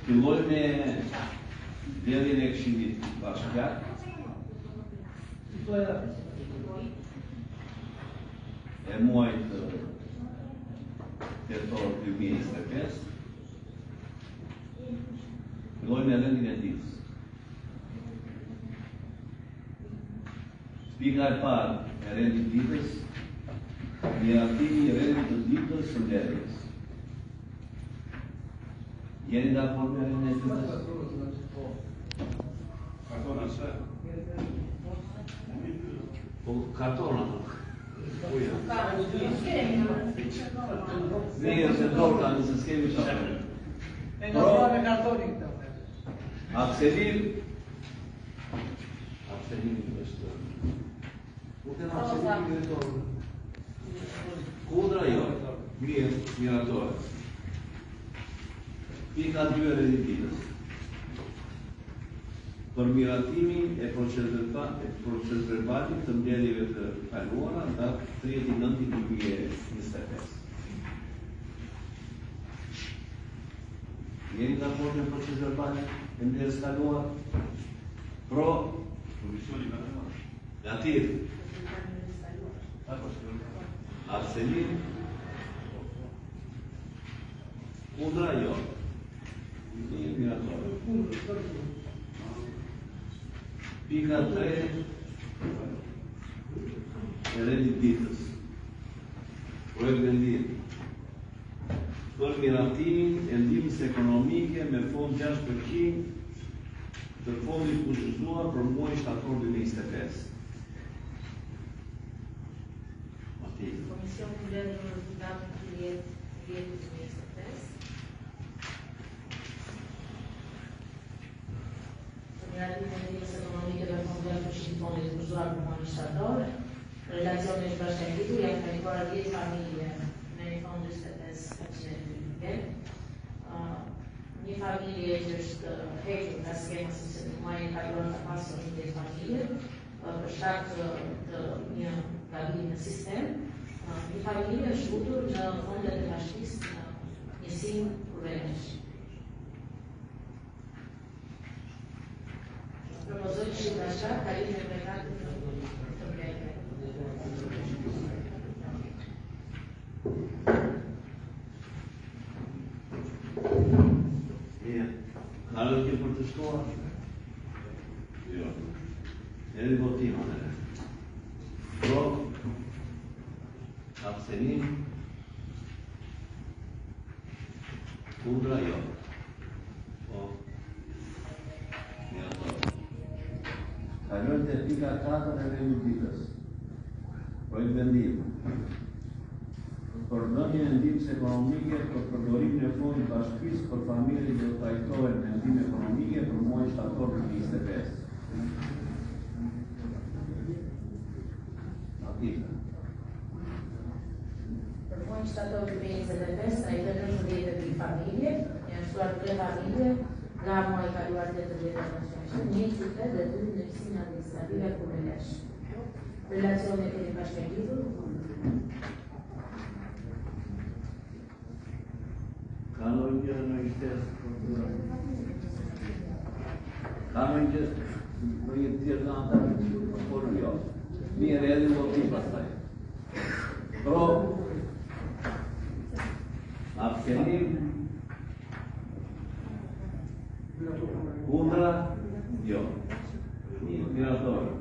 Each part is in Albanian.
Filloj me vlerjen e Këshillit Bashkiak. E muajt tetor 2025. Filloj me rendin e ditës. Pika e parë e rendit ditës, miratimi i rendit të ditës së mbledhjes. Jeni dakord me rendin e ditës? Kartona se? Po kartona nuk. Mirë se dorka nëse s'kemi shakë. E në zua me kartonin këta. Akselim është... Nuk e në akselim i direktorë. Kudra jo, miratore. Pika 2 e rendititës. Për miratimin e proces verbalit të mbledhjeve të kaluara nga 39/2025. Jeni dakord me proces verbalit e mbledhjes kaluar? Pro? Gativ? Absenim? Kundra jo? Miratore. Pika 3 e rendit ditës. Projekt vendim. Për miratimin e ndihmës ekonomike me fond 6% të fondit kushtuar për muajin shtator 2025. Komisioni mbledh rezultatin të vjetës 2025. Miratimin e ndihmës ekonomike me fond 6% të fondit kushtuar për muajin shtator. Relacionet bashkëngjitur janë kalkuar 10 familje me fond 25%. Një familje që është hequr nga skema sepse në muajin kaluar ka pasur 10 familje për shkak të një gabimi në sistem. Një familje është futur në fondet e bashkisë në njësinë urbanesh. Propozoj Këshillit Bashkiak kalimin e plekatit të mbledhjeve. Ka rëndje për të shtuar? Jo. Eri votima në Pro? Absenim? Kundra jo. Po? Miratore. Kalojmë te pika 4 e rendit ditës. Projekt vendim. Përdorjen e ndihmës ekonomike për përdorimin e fondit bashkisë për familjet që trajtohen me ndihmë ekonomike për muajin shtator 2025. Për muajin shtator 2025 trajtohen 19 familje, janë shtuar 3 familje nga muaji kaluar 18 një qytet dhe 2 ndërsinë administrative kumëlesh. Relacionet e bashkëngjitur. Ka ndonjë në shtesë? Ka ndonjë tjetër në antarë? Por jo. Mirë, edhe votim pastaj. Pro? Absenim? Kundra? Jo. Miratore.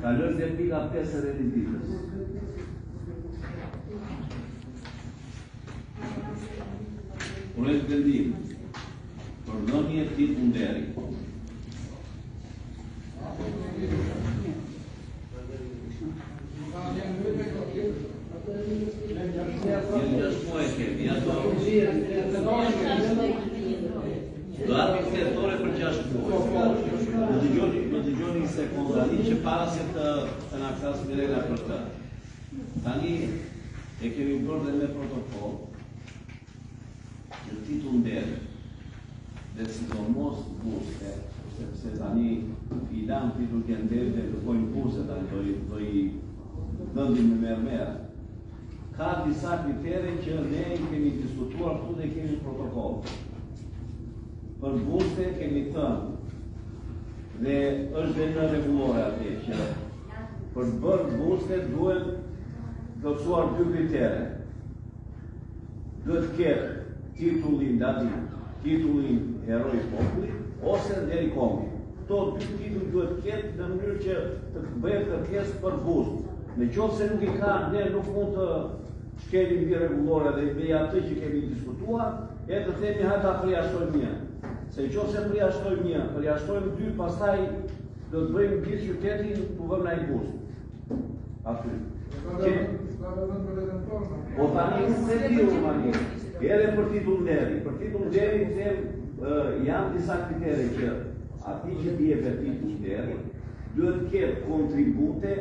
Kalojmë te pika 5 e rendit ditës. Projekt vendim. Përdorje tip nderi. Do atë fletore për 6 muaj. Më dëgjoni sekondari që para se të na flas Mirela për të. Tani e kemi bërë dhe me protokoll në titull nderi dhe sidomos burse, sepse tani i lan titull të nderi dhe kërkojnë burse tani do i vendim me merë. Ka disa kritere që ne i kemi shkruar këtu dhe kemi protokoll. Për buste kemi thënë, dhe është dhe në rregullore atje që për të bërë buste duhet plotësuar 2 kritere. Duhet të ketë titullin Dadin, titullin Heroi i Popullit, ose deri komi. Këto 2 titull duhet të ketë në mënyrë që të bëhet kërkesë për bust. Në qoftë se nuk i ka, ne nuk mund të shkelim mbi rregullore dhe me atë që kemi diskutuar, e të themi hajde ta përjashtojmë një. Se qoftë se përjashtojmë një, përjashtojmë 2, pastaj do të bëjmë gjithë qytetin ku vëmë ai bust. Aty. Po tani se ti urmani. Edhe për titull deri. Për titull deri them janë disa kritere që ati që bie për titull deri duhet të ketë kontribute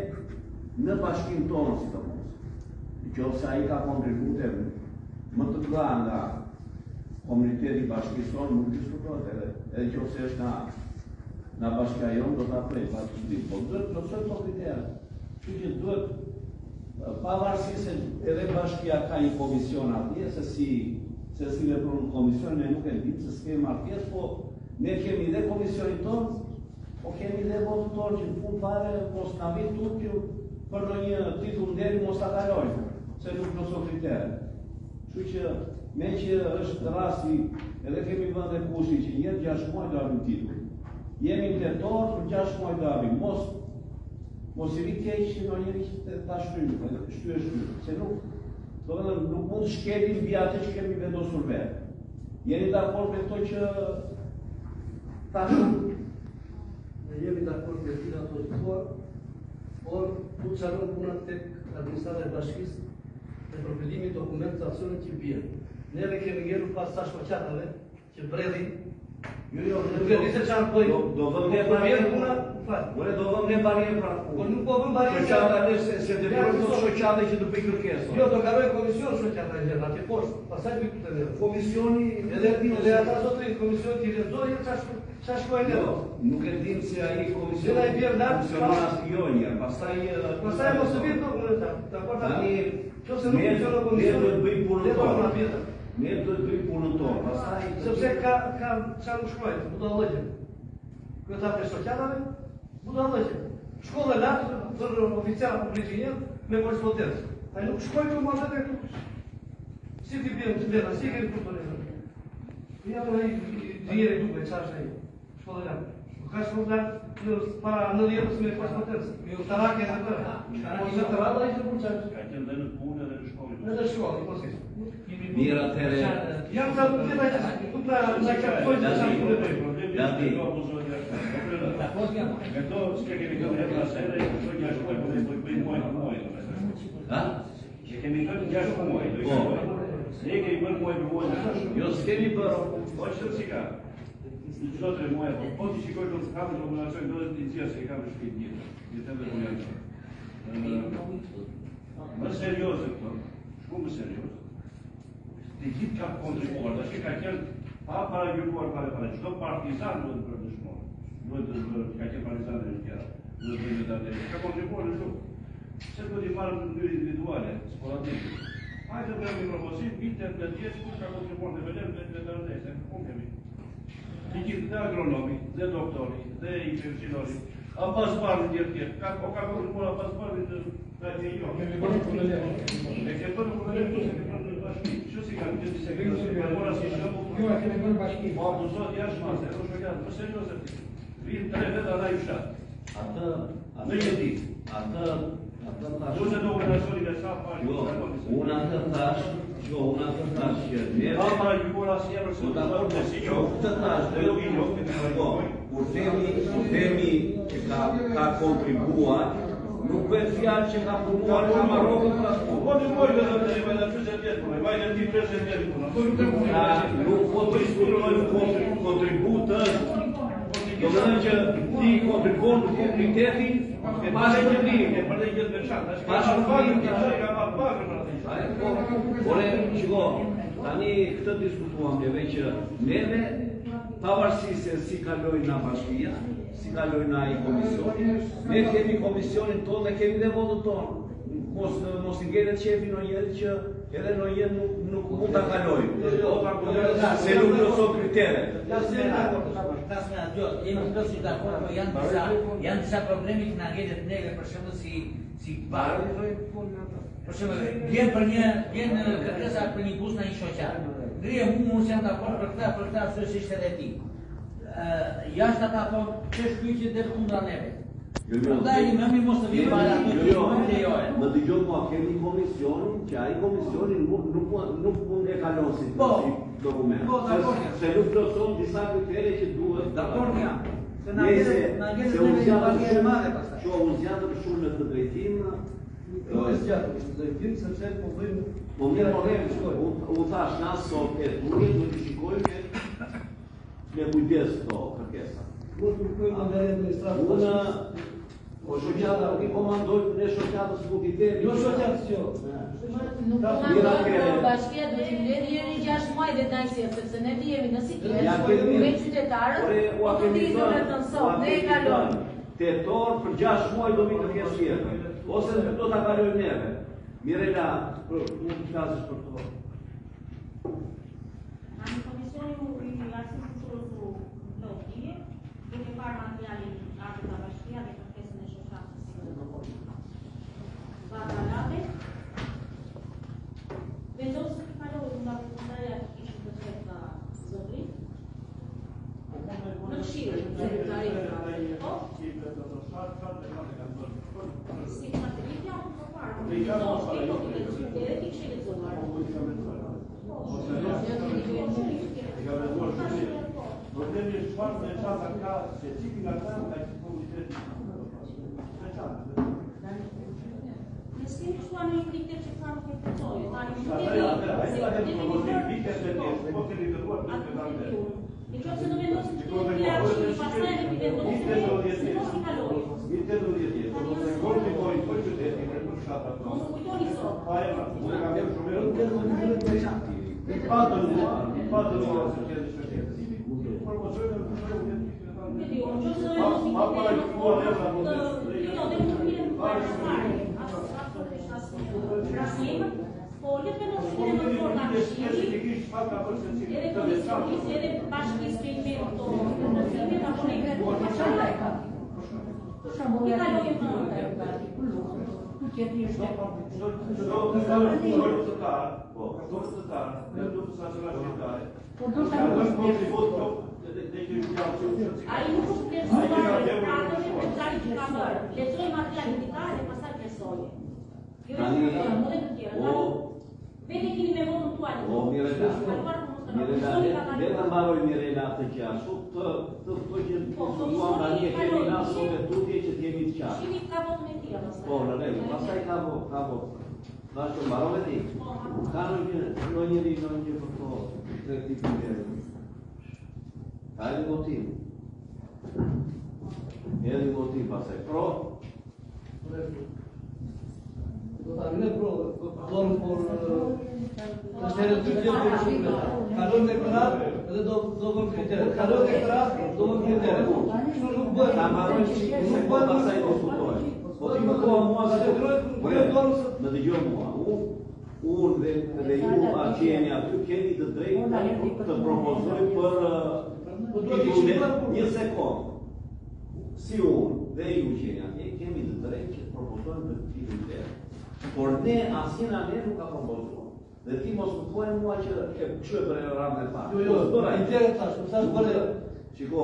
në bashkinë tonë sidomos. Nëse ai ka kontribute më të mëdha nga komuniteti bashkisë tonë, nuk diskutohet edhe nëse është nga bashkia jonë do ta prej pa të ditë. Po duhet të plotësoj këto kritere. Kështu që duhet pavarësisht se edhe bashkia ka një komision atje, se si vepron komisioni, ne nuk e dimë se s'kemi marrëpjesë, po ne kemi dhe komisionin tonë, po kemi dhe votën tonë që në fund fare mos na vit tutje për ndonjë titull deri mos ta kalojmë, se nuk plotëson kritere. Kështu që me që është rasti, edhe kemi vënë dhe kushtin që njëherë 6 muaj do avim titull. Jemi në tetor, për 6 muaj do avim. Mos i vi keq që ndonjëri që ta shtyë. Se nuk mund të shkelim mbi atë që kemi vendosur vetë. Jeni dakord me këto që tashëm? Ne jemi dakord me gjitha ato të thua, por tu çaron punat tek administrata e bashkisë në përfillimin e dokumentacionit që bie. Neve kemi ngjerur pas sa shkoqatave që bredhin. Jo, nuk e di se çfarë bëjnë. Do vëmë ne barierë puna, fal. Do vëmë ne barierë pra. Po nuk po vëmë barierë. Shoqata se detyrojnë të shoqatë që të bëjnë kërkesë. Jo, do kaloj komision shoqata e gjëra atje poshtë. Pastaj vi këtu te komisioni edhe ata zotëri komisioni ti lexojë çfarë shkojnë. Jo, nuk e dim se ai komisioni. Se ai bie lart, jo, pastaj mos e vjen dokumenta. Tani nëse nuk funksionon komisioni, do të bëjmë punën tonë. tonë. Ne do të bëjmë punën tonë. Pastaj sepse ka çfarë shkruajnë, budallëqe. Kryetarët e shoqatave, budallëqe. Shkolla lart për oficial publik me korrespondencë. Ai nuk shkojnë në mazet e këtu. Si ti bën të bëra, si keni punën. Ja do ai dieri duke çfarë ai. Shkolla lart. Ka shkolla para 90 me korrespondencë. Me utarake e tërë. Po se të rada ai të punçar. Ka qenë dhe në punë edhe në shkollë. Edhe shkollë, po si. Mira atëre. Jam sa të bëj na kaptojnë sa të bëj. Me to që kemi këtu e pasere, që një shkoj po të bëjmë muaj. Ha? Që kemi këtu 6 muaj. Ne kemi bërë muaj. Jo, s'kemi bërë. Po që si ka? Në çdo 3 muaj, po ti shikoj do të kam kombinacion do të diçka se kam shpit një. Jetë edhe muaj. Më serioze këto. Shumë serioze. Të gjithë ka kontribuar, tash ka qenë pa paragjykuar para çdo partizan duhet të përdishmon. Duhet të ka qenë partizan dhe tjera. Duhet të dalë. Ka kontribuar shumë. Se do të marrë në mënyrë individuale, sporadike. Hajde të bëjmë proposim, vitet në jetë ku ka kontribuar në velem dhe të rëndese, ku kemi. Të gjithë dhe agronomi, dhe doktori, dhe i pensionori, a pas parë në tjerë, ka kontribuar a pas parë në të jo. E ke bërë në që si kam të sekretarë, mora si shëmbull. Jo, kemi bërë bashkim. Po abuzot jashtë masë, e shoqatë, më serioze. Vinë 3 veta ana i fshat. Në një ditë. Atë Do të dokumentacioni me sa pa. Jo, unë atë thash që ne pa paragjykuar asnjë për do ta bëjmë si jo. Këtë thash, do vi jo. Po, kur themi që ka kontribuar, nuk bëhet fjalë që ka punuar në Marokun për asnjë. Po në moj do të thënë vetë 40 vjet punë, vajnë ti 50 vjet punë. Po nuk po të diskutojmë kontributë. Do të thënë që ti kontribon në komunitetin e pas qëllimit, e për të gjithë veçantë. Pas qëllimit ka marrë pagë për atë. Por shiko, tani këtë diskutuam neve që neve pavarësisht se si kalojnë nga bashkia, si kalojnë nga i komisioni, ne kemi komisionin tonë dhe kemi dhe votën tonë. Mos i ngjelet qefi ndonjëherë që edhe ndonjëherë nuk mund ta kalojnë. se nuk plotëson kriteret. Jemi plotësisht dakord, po janë disa probleme që na ngjelet neve, për shembull si barë. Për shembull, vjen kërkesa për një bus në një shoqar. Ngrihem unë jam dakord për këtë arsye ishte edhe ti. Jashtë ata thonë ç'është ky që del kundra neve. Prandaj më mirë mos të vijë para ato që lejohen. Më dëgjoj mua kemi komisionin, që ai komisioni nuk mund e kalon si dokument. Po, dakord. Se nuk plotëson disa kritere që duhet. Dakord jam. Se na Se ngjelet e madhe pastaj. Që u zgjatëm shumë në të drejtim. Jo e zgjatëm, drejtim sepse po bëjmë. Po mirë, u thash na sot e duhet të shikojmë me kujdes këto kërkesa. Mos nuk kujtojmë nga administratë. Po shoqata i komandoj në shoqatës Bukiteri. Jo shoqatës jo. Nuk komandoj bashkia do t'i mbledhë njëri 6 muaj dhe dajësia, sepse ne jemi në siklet, me qytetarët, po të ditë me të nësot, ne e kalojmë. Tetor për 6 muaj do mi të kjesë tjetër, ose do t'a kalojmë neve. Mirela, mund të flasësh për to. Në komisioni i arsimit su lotje, duke parë materialin arte të bashkia dhe kërkesën e shoqatës Bakalave. Vendosë të kalojë nga përfundaja ishë të tretë zotri. Në këshirë, sekretari po? Si materialja, po parë. Problemi është çfarë me çanta ka specifik nga ta nga që komuniteti. Nësi kështu anë një kritet që kanë të përcojë, tani nuk në qoftë se do vendosim që të pjarë që i pasaj dhe të vendosim, se mos i kalori. Mos kujtoni sot. Po, le të vendosim në forma në shqiri, edhe komisionis, edhe bashkis të ime të nësime, apo ne kretë të përshalla e ka. I kalojë të A i nuk është plërësuar e pratën e përgjari që ka mërë. Lezoj material indikare dhe pasaj plërsoje. Jo e të tjera, më dhe të tjera. Vete kini me vonë tuaj. O, Mirela, le të mbaroj Mirela të qashu, të këto që të diskutuam tani e kemi na sot e tutje që t'jemi të qashu. Shimi ka votë me tira, pasaj. Po, në regu, pasaj ka votë. Vashto, mbaroj e ti. Ka në njëri për to, të tipin dhe. Ka edhe votim. Edhe votim pasaj. Pro? Do ta vine pro, donë por është edhe të tjerë për shumë. Kalon me kërat, edhe do vëm kriteret. Kalon me kërat, do vëm kriteret. Nuk bëhet. Ta marrë që se po pasaj do futoj. Po ti më koha mua se të më dëgjoj mua. Unë dhe ju që jeni aty, keni të drejtë të propozoj për një sekundë. Si unë dhe ju që jeni aty, kemi të drejtë që të propozojmë të titulin tërë. Por ne asnjëna ne nuk ka propozuar. Dhe ti mos më thuaj mua që e kështu për ramën e parë. Jo, i tjerë tash, po thash bëre. Shiko,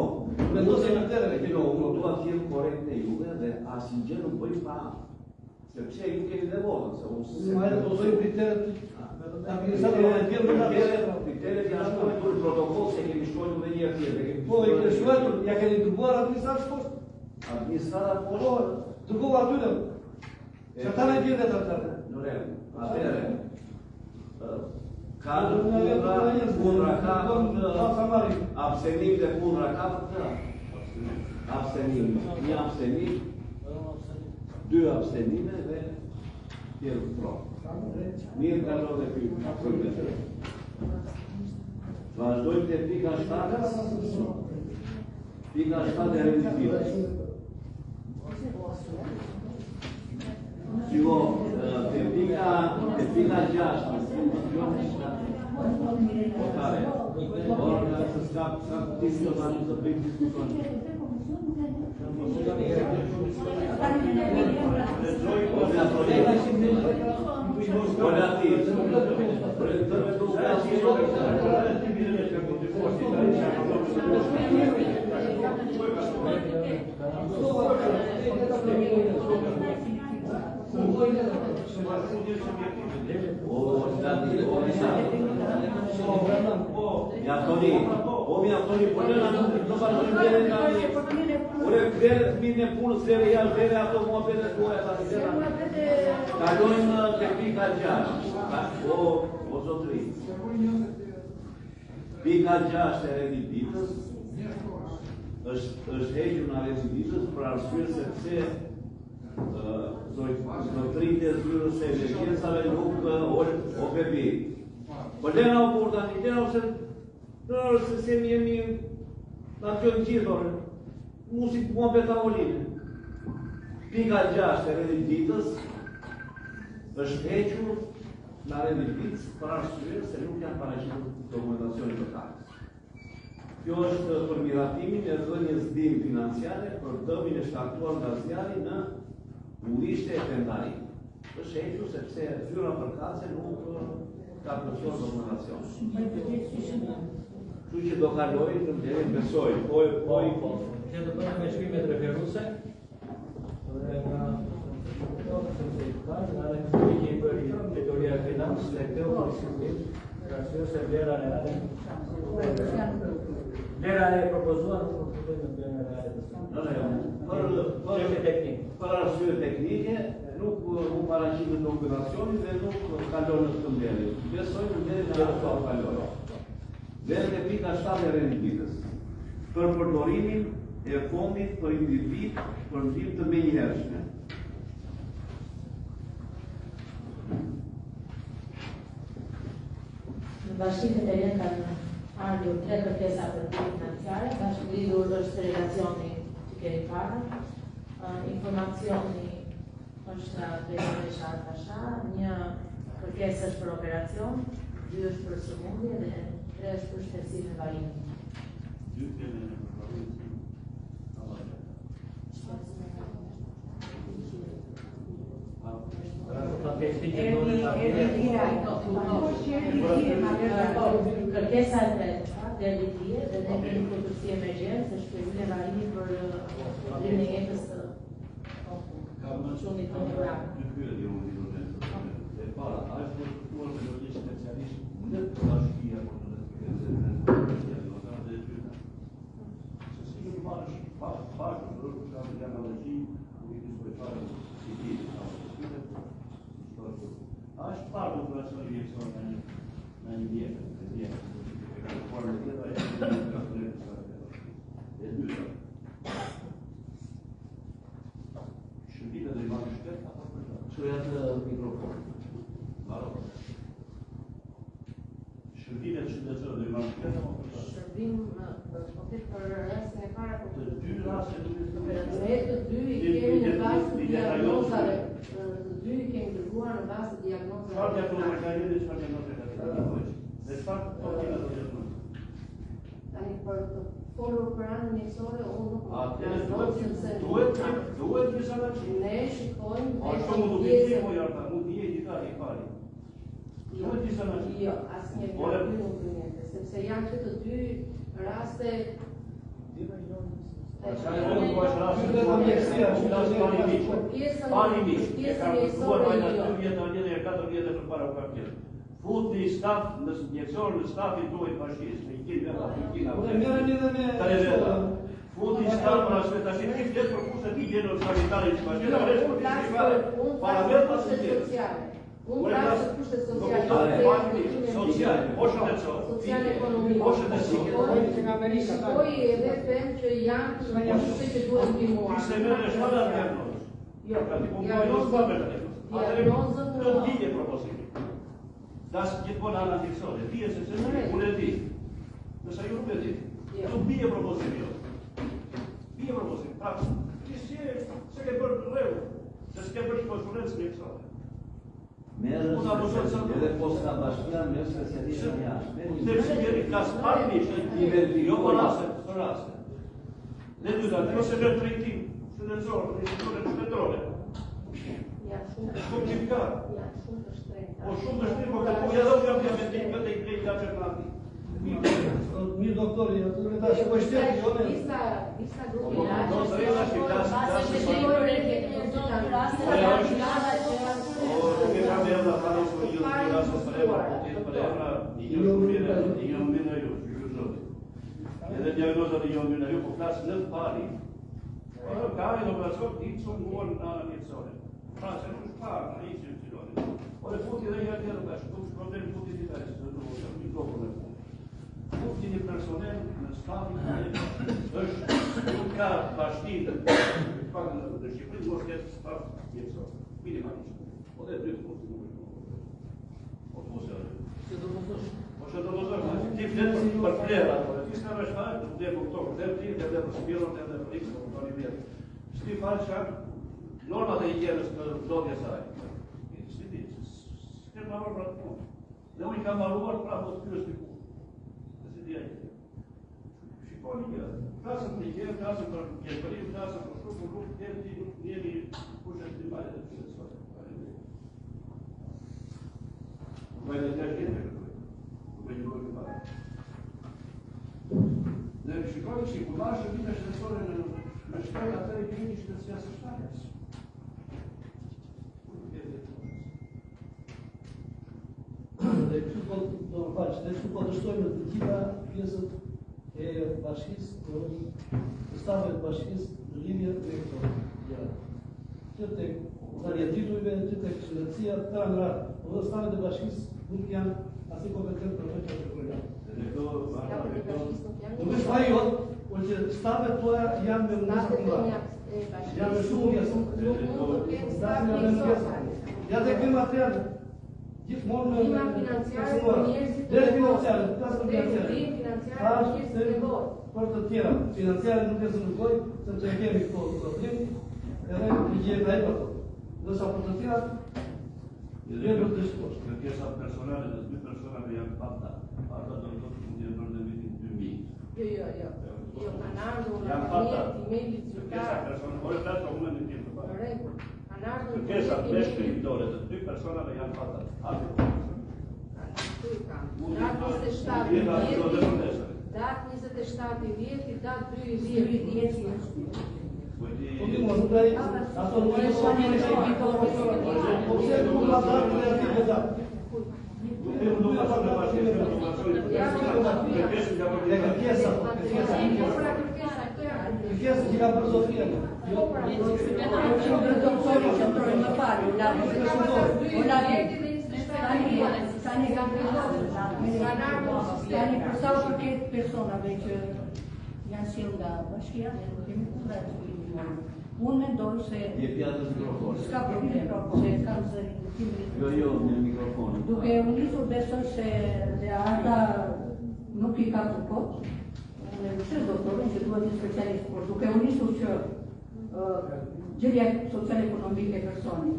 vendosë në tërë, jo, unë dua të jem korrekt me juve dhe asnjë gjë nuk bëj pa. Sepse ju keni dhe votën, se unë s'maj të pozojmë kriteret. Kriteret janë shkruar në protokoll se kemi shkruar edhe një herë tjetër. Po, i kemi shkruar, ja keni dërguar administratës poshtë. Administrata poshtë. Dërgova aty dhe. Çfarë ne vjen vetë atë? Në rregull. Atëherë ka kundra ka abstenim dhe kundra ka abstenim, një abstenim, 2 abstenime dhe tjerë pro. Mirë ka do dhe kërë. Vazhdojmë të pika 7. Pika 7 e revizion. Shiko, te pika 6, Să scap discutat, să fim discutat. Mi-a până la nu va ajunge la ore ver bine pun serial ver automobile cu ăsta de la dar noi în tehnica jazz o zotri pica jazz se redivită își hege una redivită spre arsye se zotrite se emergența le loc o bebi Podena oportunitatea să nu să se mie la cioncilor music competa oline. Pica geaște redititas, își heciu la reditiți, prașuie, să nu chiar parașitul documentației locale. Eu është përmiratimin e dhënies dim financiare për dëmin e shkaktuar nga zjarri në uriște e tendarit. Është heciu sepse fyra përkatëse nuk ka plotësuar dokumentacion. Kështu që do kaloj të mbledhjen besoj, që të bëjmë me shkrimet referuese dhe nga nga referuese i bëri teoria e financës dhe këto polisimit, arsye se vlera e propozuar nuk të bëjmë vlera reale. Për arsye teknike, nuk paraqitet dokumentacioni dhe nuk kalon në këtë mbledhje. Besoj në mbledhjen e ato kaloj. Vlerën e pika 7 e renditës për përdorimin e fondit për individ për ndim të menjëhershme. Në bashkimet e rënda ardhur 3 kërkesa për ndihmë financiare, bashkëlidhur është relacioni që keni parë, informacioni është drejtore Shah Pasha, një kërkesë është për operacion, 2 është për sëmundje dhe 3 është për shtetësim e varimit. Kërkesa e tretë deri dje dhe ne kemi përgjithësi emergjencë është shpërndimit e varimit për drimin e jetës të çunit të Irak. Është parë do të vazhdoj mjekësor në një vjetë, por në tjetër e dyta. Shërbimet do i marrë shtet apo për ta? Shoja të mikrofon. Maro. Shërbimet shëndetësore do i marrë shtet apo për ta? Shërbim për rastin e para Të dy raste do Ne të dy i kemi në bazë të diagnozave. Të dy i kemi dërguar në bazë të diagnozave. Çfarë diagnoze ka jeni, çfarë diagnoze ka jeni? Dhe çfarë po kemi të diagnoze? Tani për të folur për anën mjekësore, unë nuk duhet disa vaqi. Ne shikojmë Ashtu mund të bëjë po jarta, mund të jetë dita i pari. Duhet disa vaqi. Jo, asnjë gjë nuk bëjmë, sepse janë që të dy raste Futni staf në mjekësor në stafin tuaj bashkisë, në ikim Futni staf në asvetashit, ti fletë për kushtet higjienore sanitare që bashkisë, para vetë pacientit. Unë prasë të kushtet sociale, o shëndetësor, o shëndetësor. Shikoj edhe them që janë kushtet që duhet ndihmuar. Ishte merë në shkalla të diagnozë. Jo, diagnozën të dije proposimi. Dasë gjithmonë anë antiksore, dije se unë e di. Nësa ju nuk e di. Nuk bije proposimi jo. Bije proposimi, prapë. Se ke bërë reu, se s'ke bërë konsulencë mjekësore. Edhe posta bashkia merr specialistë në jashtë. Të jeni klasë parë jo për raste. Ne duhet atë ose në drejtim, shëndetësor, në institutët shtetërore. Komplikat. Po shumë të shtrimë, po ja do të implementim këtë i drejtë që plani. Mirë doktori, atë ta shkoj shteti, jo ne. Visa grupi edhe diagnoza dhe jonë në ju, po flasë në pari. Ka e në operacion, ditë shumë muar në anë njëtësore. Pra, se nuk është parë, në i që në ciloni. O dhe futi dhe një tjerë dhe shumë, problemi futi të të të mikrofon e futi. Futi një personel në stafin është nuk ka bashkëtin të fakën në Shqipëri, mos këtë staf njëtësore. Minimalisht. O dhe dy futi nuk është. O të musë Se do mësosh. Që të vëzërë, ti fletë për plera, ti s'ka me shfarë, të vdhe për këto, vdhe për ti, të vdhe për shpirën, të vdhe për rikës, të vdhe për vjetë. Shti falë që normat e higjenës për vdodhje saj. Shti ti, s'ke marruar për atë punë. Dhe unë i ka marruar pra po të pyrës të punë. Dhe si dhja i të. Shikoni një, klasën për higjenë, klasën për kjerëpërim, klasën për shumë, për rrugë, tjerë ti nuk njemi kushet të malet e të sot. Ne shikoni që i kumarë vite shtetësore në shtaj atë e gjeni shtetësia së shtajës. Dhe kështu po do më faqë, dhe kështu po dështojmë të gjitha pjesët e bashkisë, të stave të bashkisë në lidhje me këto gjëra. Që tek varietitujve, që tek shëndetësia, të tëra në ratë, po dhe stave të bashkisë nuk janë asi kompetent për të të programë. Nuk është fa jo, por që stafet toja janë me mundës të këmra. Janë me shumë pjesë. Ja dhe këmë atërë, gjithmonë me dhe financiare, klasë në financiare. Për të tjera, financiare nuk e së nukoj, se që e kemi këto të zotrim, edhe të gjithë dhe e për to. Dhe sa për të tjera, dhe për të shkosh. Kërkesa personale dhe 2 personale janë pata. Ata do të mundje për në vitin 2000. Jo. Kanë ardhur në emaili zyrtar. Ore flasë për unë në tjetë të parë. Kanë ardhur në Kërkesa 5 kreditore dhe 2 personave janë pata. Datë 27 i vjeti, datë 2 i vjeti. Po ti mos ndaj, ato nuk e shonë në shqipitorë, po se nuk la datë në ati me datë. Kërkesa që ka për Sofia. Tani për sa u përket personave që janë sjellë nga bashkia, ne kemi kundra të kemi. Unë mendoj se s'ka problem, se kam zërin. Jo, në mikrofon. Duke u nisur besoj se dhe ata nuk i ka të kot, unë e vështirë doktorin që duhet një specialist, por duke u nisur që gjëria social-ekonomike e personit,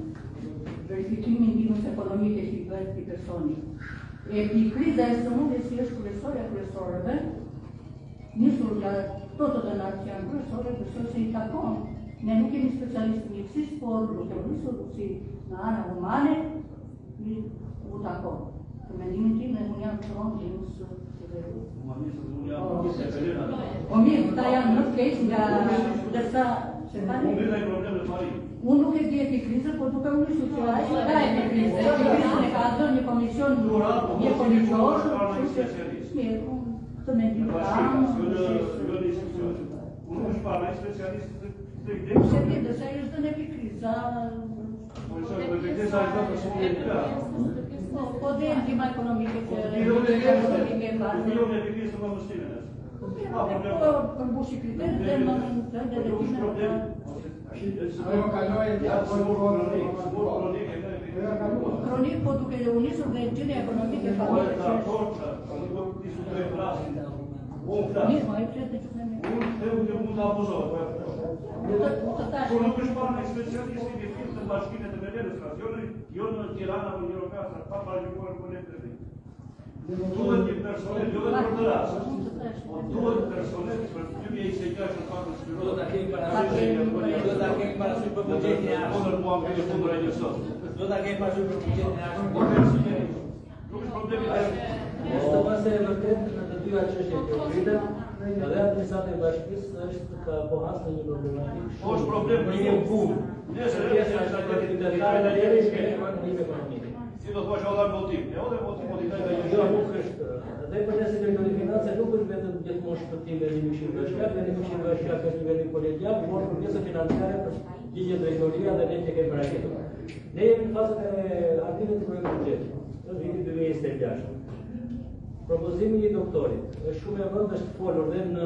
verifikimi ndihmës ekonomike që i bëhet këtij personi, e kriza e sëmundjes si është kryesoreve, nisur nga toto të natë që janë kryesore, besoj se i takon. Ne nuk kemi specialistë mjekësisë, por duke u nisur si në ana humane, u takon. Për mendimin tim, unë jam pronë gjimës Po mirë, ta janë në keq nga dërsa se tani. Unë nuk e di e krizë, por duke u nisur që ai ka e krizë. Krizën e ka dhënë një komision një komitor, mirë, të mendim Unë është parë specialistë të se ti dhe se është në kriza. Po dhe ndihma ekonomike që ekonomike po përmbushi kriteret dhe më në kronik, po duke u nisur dhe gjendja ekonomike Unë nuk është parë në specialistë i vjetim të bashkimet e administracione, jo në Tirana apo në Gjirokastra, pa paraqituar punë të tij. Duhet një personel, jo vetëm për të rast. Duhet personel për 2026 në fakt të shpirot. Do ta kemi parasysh për buxhetin e ardhshëm. Do ta kemi parasysh për buxhetin e ardhshëm. Nuk është problemi. Është pse e vërtet në të dyja çështjet që rriten, edhe administrata e bashkisë është ka pohas në një problematikë. Po është problem për një punë. Nëse pjesa është aktivitare në deri në ekonomikë ekonomike. Si do të thosh edhe votim. E edhe votim modifikoj Jo, nuk është. Dhe për nesër drejtori financa nuk është vetëm gjithmonë shpëtim me 100 bashkiak, me 100 bashkiak në nivelin kolegjial, por për pjesën financiare për ligje drejtoria dhe ne që kemi paraqitur. Ne jemi në fazën e aktivit të buxhetit. Në vitin 2026. Propozimi i doktorit është shumë e rëndë, është folur dhe në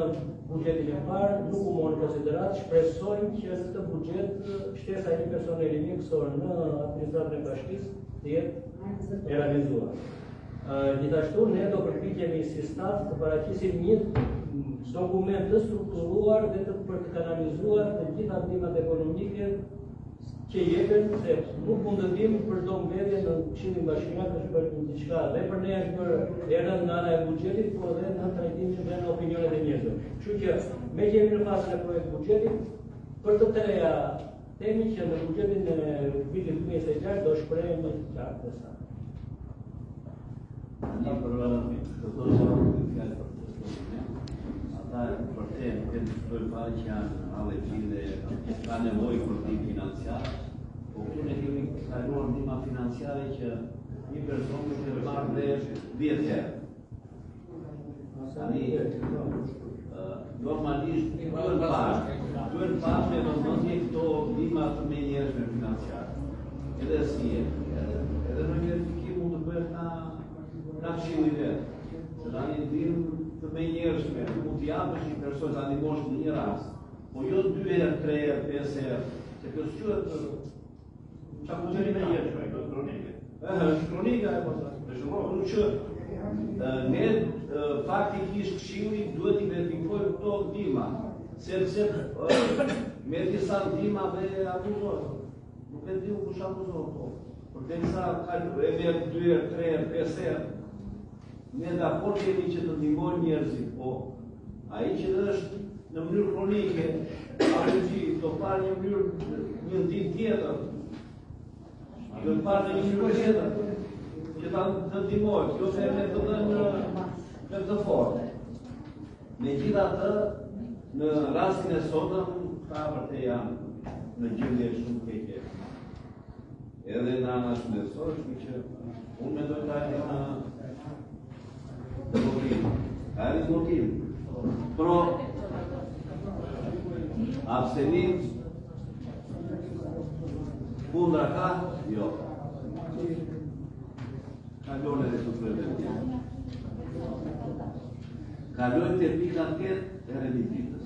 buxhetin e parë, nuk u morën konsiderat, shpresojmë që në këtë buxhet shtesa e një personeli mjekësor në administratën e bashkisë të jetë e realizuar. Gjithashtu ne do përpiqemi si staf të paraqisim një dokument të strukturuar dhe për të kanalizuar të gjitha ndihmat ekonomike që jepen, se nuk mund të dim për çdo mbledhje në Këshillin Bashkiak është bërë diçka dhe për ne është bërë erë në ana e buxhetit, por edhe në trajtimin dhe në opinionet e njerëzve. Kështu që me që jemi në fazën e projekt buxhetit, për të treja temi që në buxhetin e vitit 2026 do shprehemi të qartë sa. Një për ata për te në këtë shtojnë pare që janë alëgjin dhe ka nevoj për tim financiar, po këtë ne kemi kaluar ndihma financiare që një person që të marrë dhe 10 herë. Tani, normalisht, duhen pas me vëmendje këto ndihma të menjëhershme financiare. Edhe si edhe në verifikim mund të bëhet na këshilli vetë. Se tani ndihmë të menjëhershme, mund të japësh një person të animosh në një rast, po jo 2 herë, 3 herë, 5 herë, se kjo s'quhet çka mund të menjëhershme, kjo kronike. Është kronika e pastaj. Por që ne faktikisht këshilli duhet i verifikojë këto ndihma, sepse me disa ndihmave abuzohet. Nuk e diu kush abuzohet këto. Përderisa ka e merr 2 herë, 3 herë, 5 herë. Ne dakord jemi që të ndihmojmë njerëzit, po ai që është në mënyrë kronike, allergji, do parë një ndihmë tjetër. Do parë një mënyrë tjetër që ta të ndihmojë, jo se ne të dënë të fortë. Megjithatë, në rastin e sotëm, ka vërtet janë në gjendje shumë keqe. Edhe në ana shëndetësore, që unë mendoj ta motiv. Ka një motiv. Pro, abstenim, kundra ka, jo. Kalojnë edhe të preventiv. Kalojnë të pika tjetë e rendititës.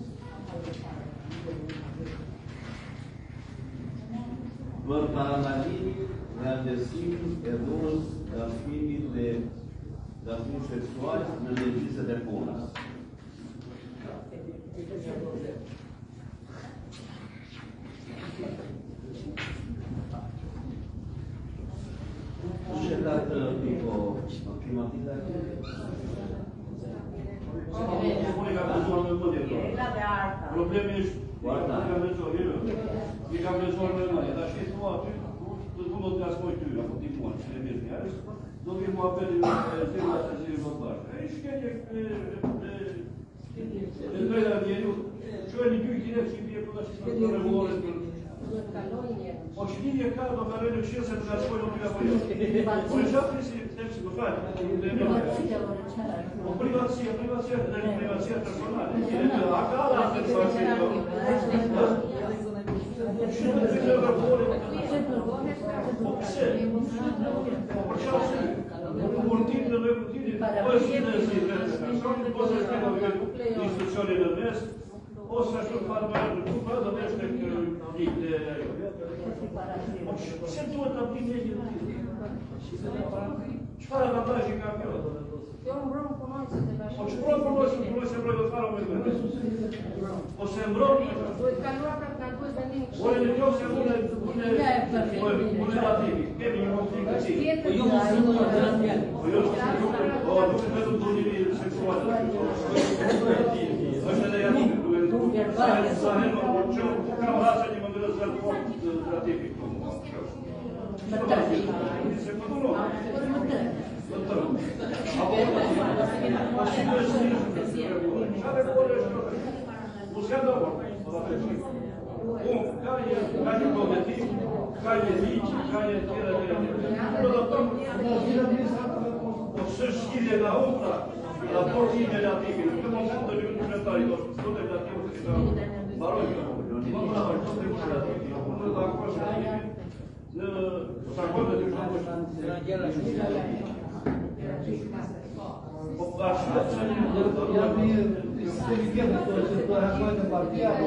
Për parandalimin dhe adesimin e dhunës dhe aftimit dhe dashur seksual në legjizet e punës. C'è dato tipo matematica? Problemi është i kam lezuar me nëjë, da shqit mua aty, do të mund të asmoj ty, apo ti mua, që ne mirë njerës, do të mu apeli në firma të zirë më të bashkë. E shkenje e drejta njeri, që e një 2 kinet që i bje përda që të regulores për... Po që një ka do me rejnë këshirë se të asmoj në ty apo jo. Po e qatë si temë si më fajtë. Po privatësia personale. A ka da të të ose ashtu farë më rëndë të dhe me është të kërëjtë e ajo. Se duhet të apim e gjithë? Qëfar avantajë ka kjo? Kjo më brojnë punojnë se të bashkë. Po që brojnë punojnë se brojnë të farë më rëndë? Ose mbron. Duhet kaluar pra nga duhet vendimi kështu. Ore në qoftë se unë relativi, kemi një konflikt të cilë. Po jo mos në alternativë. Po jo, nuk është vetëm punimi seksual. Është edhe janë duhet. Sa herë kam rasa që më ndërës relativi këtu. Se më duno. Ka një komedi, ka një liqë, ka një tjera. Po së shkile nga umbra, raport i me relativi, në këtë moment të një komentari, do të relativi të këta baroj, më brava, do të relativi, në të akos relativi, në sakon dhe të po bashkë, sistemi tjetër të reagojnë në partia, po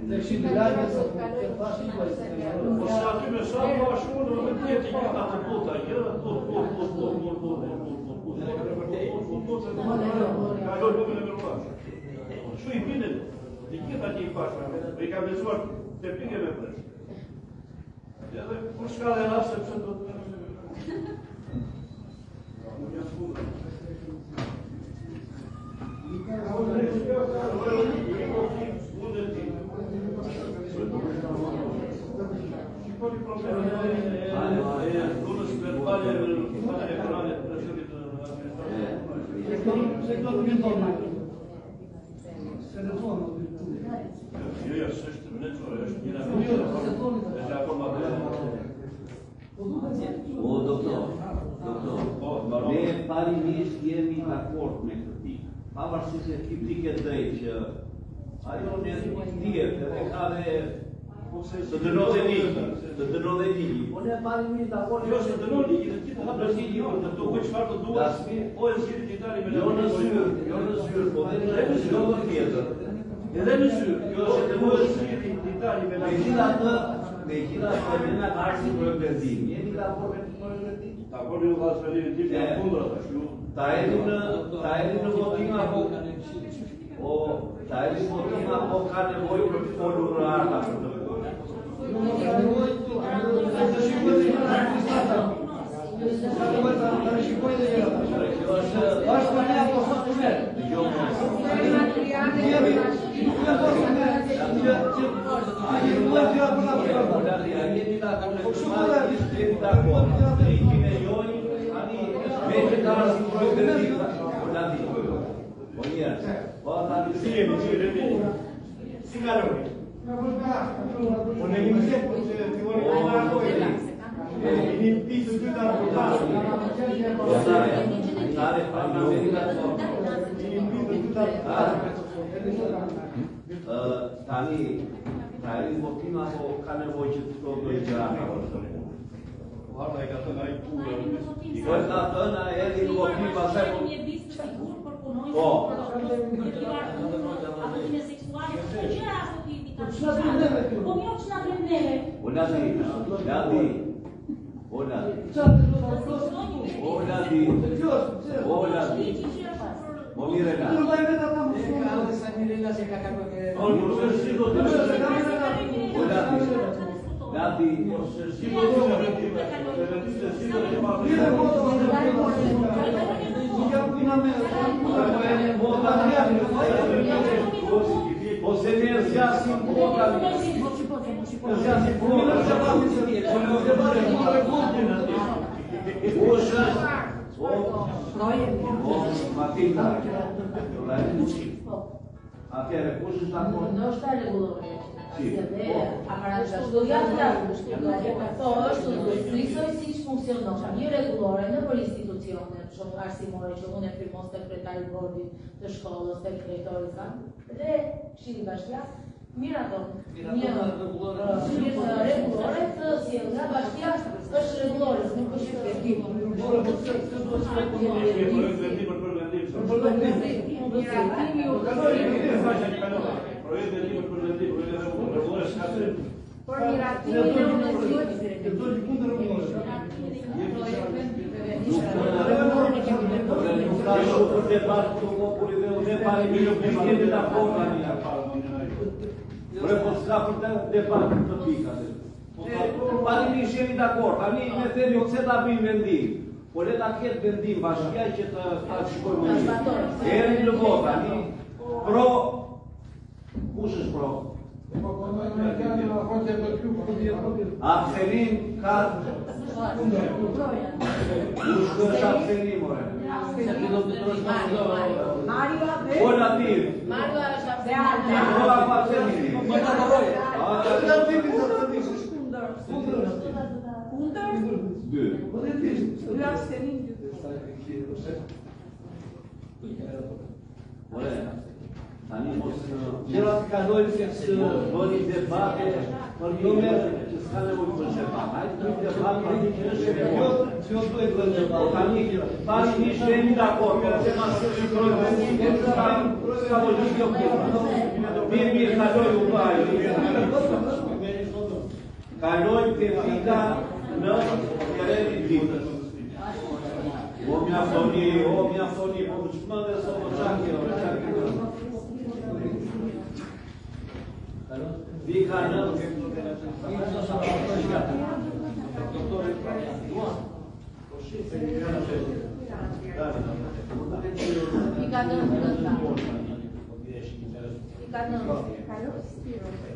të shqiptarëve se po sa aty me sa po ashtu në më tjetë i këta të puta, jo po. Ka do të më mëruar. Shu i binin, i këta që i pashme, i ka bezuar të pinge me presh. Edhe kur shka dhe rasë, pëse do të O, doktor, ne parimisht jemi dakord me këtë. Pavarësisht se ti ke drejtë që ajo ne dihet edhe ka dhe të dënojë ligji. Po ne parimisht dakord jo se dënon ligji, ti të hapësh ligji, të duhet çfarë të duash, po e zgjidhni ditari me jo në zyrë, po edhe në zyrë tjetër. Edhe në zyrë, kjo është të duhet zgjidhni ditari me Megjithatë, ne na arsim për vendim. Jemi dakord me vendim. Dakord me vendimin tim, jam kundër ashtu. Ta edhim në votim apo ka nevojë për të folur rrata për të votuar. Tani, votim apo ka nevojë që të shkojë gjëra. Harta e ka thënë ai pura. Po ta thënë ai edhe në votim pastaj. Po. Você mesmo já se empolga. Já se empolga. Matilda, atëherë kush është dakord? No está regular. Po, është nisoj siç funksionon. Një rregullore nëpër institucione, shumë arsimore që unë e firmon sekretari i bordit të shkollës, drejtori dhe këshilli bashkiak. Miraton, një rregullore të sjell nga bashkia është rregullore, nuk është efektiv. shumë për debat të populli dhe unë pari një kemi dakord tani. Bre po s'ka për debat të pika. Pari një jemi dakord, tani ne themi pse ta bëjmë vendim. Po le ta ketë vendim bashkia që të shkojmë në eri në votë, tani pro, kush është pro? Absenim ka... Kush është absenim, ore? Volativ. Tani mos gjërat kalojnë se bëni debate për numër që s'ka nevojë për debat. Hajde të debat për një që është jo duhet të debat. Tani pari një jemi dakord, se mas shkruaj vendimin, s'ka logjikë kjo. Mirë, kaloj u vaj. Kaloj te fika në terrenin ditës. O mjaftoni, po më çmendë sa më çakë. Vika në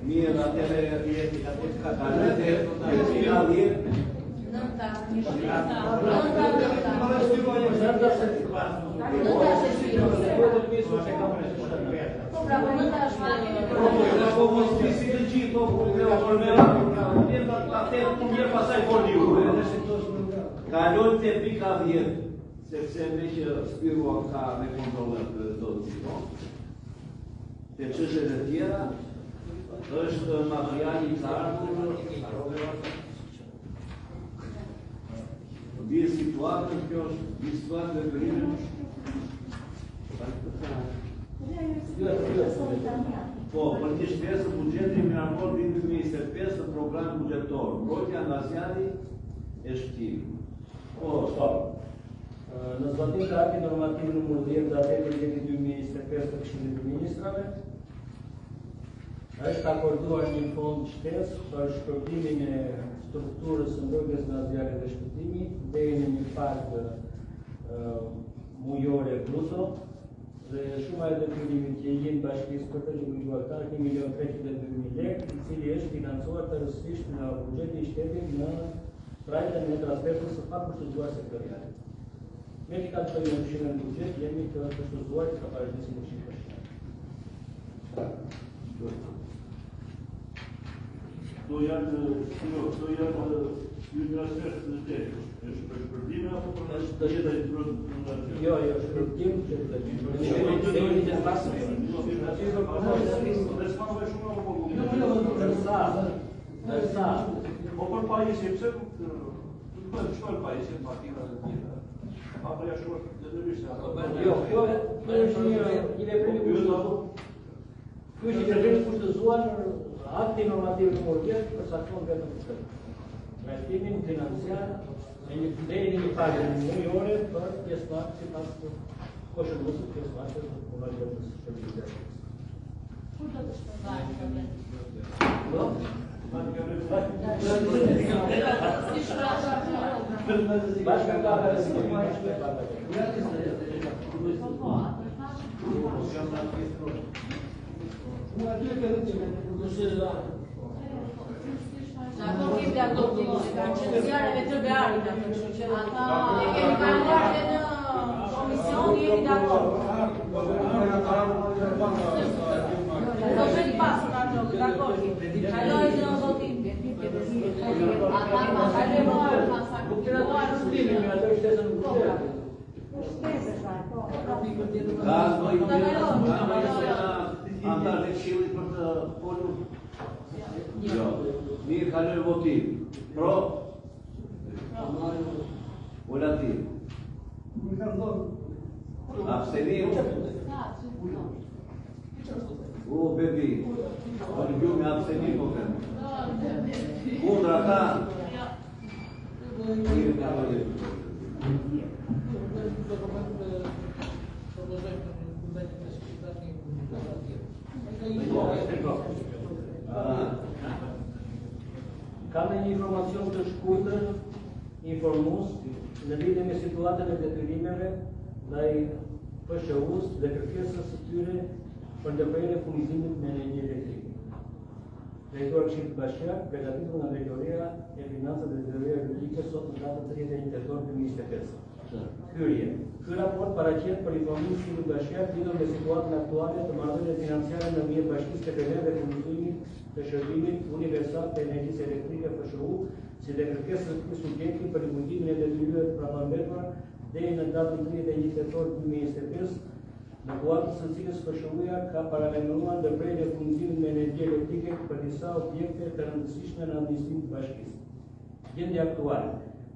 mirë atëre jeti atë ka dalë kalojnë të pika 10, sepse me që Spirua ka me kontrolën të do të çështjet e tjera, është materiali i ardhur di situatën, kjo është di situatë dhe përimin. Po, për të shtesë buxheti miramor vitin 2025 në program buxhetor, mbrojtja nga zjarri e shtim. Po, stop. Në zbatim të aktit normativ numër 10 datetit vitit 2025 të Këshillit të Ministrave, është akorduar një fond shtesë për shpërblimin e strukturës së mbrojtjes nga zjarri dhe shpëtimi deri në një fazë mujore bruto dhe shuma e detyrimit që i jep bashkisë për të zhvilluar 1.302.000 lekë, i cili është financuar tërësisht nga buxheti i shtetit në trajtjen e transferteve së pakushtzuar sektoriale. Me që ka të bëjmë në shirën në buxhet, jemi të kushtuzuar që ka parëgjësim në shirën. To janë një transfer të detit. Është për shpërbime apo për jetë e Jo, shpërbim që të Tërsa, po për pajisje, pse shkojnë pajisje në partiva dhe tjera? Apo ja shkojnë të dërvisht? Jo, kjo është një veprim i kushtëzuar. Ky është një veprim i kushtëzuar në akti normativ numër 10 përcakton vetëm këtë. Trajtimin financiar deri një fazë mujore për pjesëmarrje sipas koshëndosë pjesëmarrje të punojë të shërbimit. Kur do të shpërndajë problem? Ato kemi ato licenziare veterinarin ato që ata e kemi kaluar në komision jemi dakord. Do të pasur ato dakord. Kaloj në votim. Ata kalojnë pasa kuptuar shtimin me ato shtesën në buxhet. Ka ndonjë antar të Këshillit për të folur? Jo. Mirë, kaloj votim. Pro? Volativ. Abstenim? Bebi. Në gjumë abstenim po kemë. Kundra ta? Mirë, kaloj. Kam një informacion të shkurtër, informues në lidhje me situatën e detyrimeve ndaj PSH-us dhe kërkesës së tyre për ndërprerjen e furnizimit me energji elektrike. Drejtori i Këshillit Bashkiak përgatitur nga Drejtoria e Financave dhe Drejtoria Juridike sot në datën 31 tetor 2025. Hyrje. Ky raport paraqet për informimin e Këshillit Bashkiak lidhur me situatën aktuale të marrëdhënieve financiare ndërmjet Bashkisë së Petroleve dhe Furnizimit të Shërbimit Universal të Energjisë Elektrike (PSHU), si dhe kërkesës së këtij subjekti për rivujtimin e detyrimeve të pranuara deri në datën 31 tetor 2025, në kuadër së cilës PSHU-ja ka paramenduar ndërprerjen e furnizimit me energji elektrike për disa objekte të rëndësishme në administrimin e Bashkisë. Gjendja aktuale.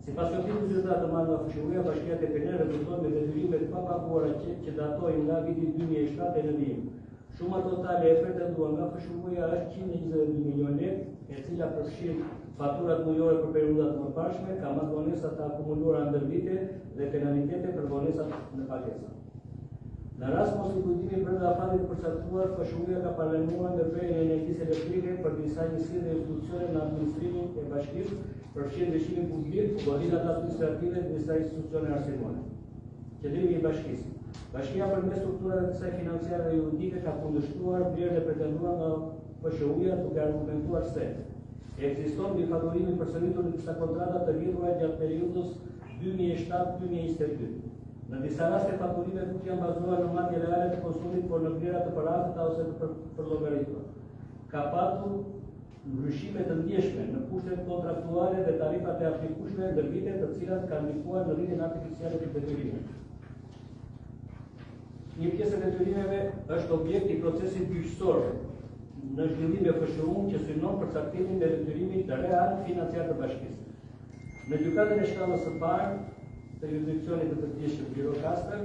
Sipas kopit buxhetar të marrë nga PSHU-ja, Bashkia e Petroleve rezulton me detyrime të papaguara që datojnë nga viti 2007 e në vijim. Shuma totale e pretenduar nga PSHU-ja është 122 milion lekë, e cila përfshin faturat mujore për periudat të mëparshme, ka mas vonesat të akumuluara ndër vite dhe penalitete për vonesat në pakesa. Në rast mos rikujtimi brenda afatit përcaktuar, PSHU-ja ka paramenduar ndërprerjen e energjisë elektrike për disa njësi dhe institucione në administrimin e Bashkisë, përfshin ndryshimin publik, godinat administrative dhe disa institucione arsimore. Qendrimi i Bashkisë. Bashkia përmes strukturave të saj financiare dhe juridike ka kundërshtuar vlerën e pretenduar nga PSHU-ja duke argumentuar se ekziston mbifaturimi përsëritur në disa kontrata të lidhura gjatë periudhës 2007-2022. Në disa raste faturimet nuk janë bazuar në marrje reale të konsumit, por në vlera të paratë ose të përllogaritura. Ka patur ndryshime të ndjeshme në kushtet kontraktuale dhe tarifat e aplikueshme ndër vite, të cilat kanë ndikuar në rritjen artificiale të detyrimeve. Një pjesë e detyrimeve është objekt i procesit gjyqësor në zhvillim me PSHU-n që synon përcaktimin e detyrimit të real financiar të Bashkisë. Në gjykatën e shkallës së parë të jurisdiksionit të përgjithshëm Gjirokastër,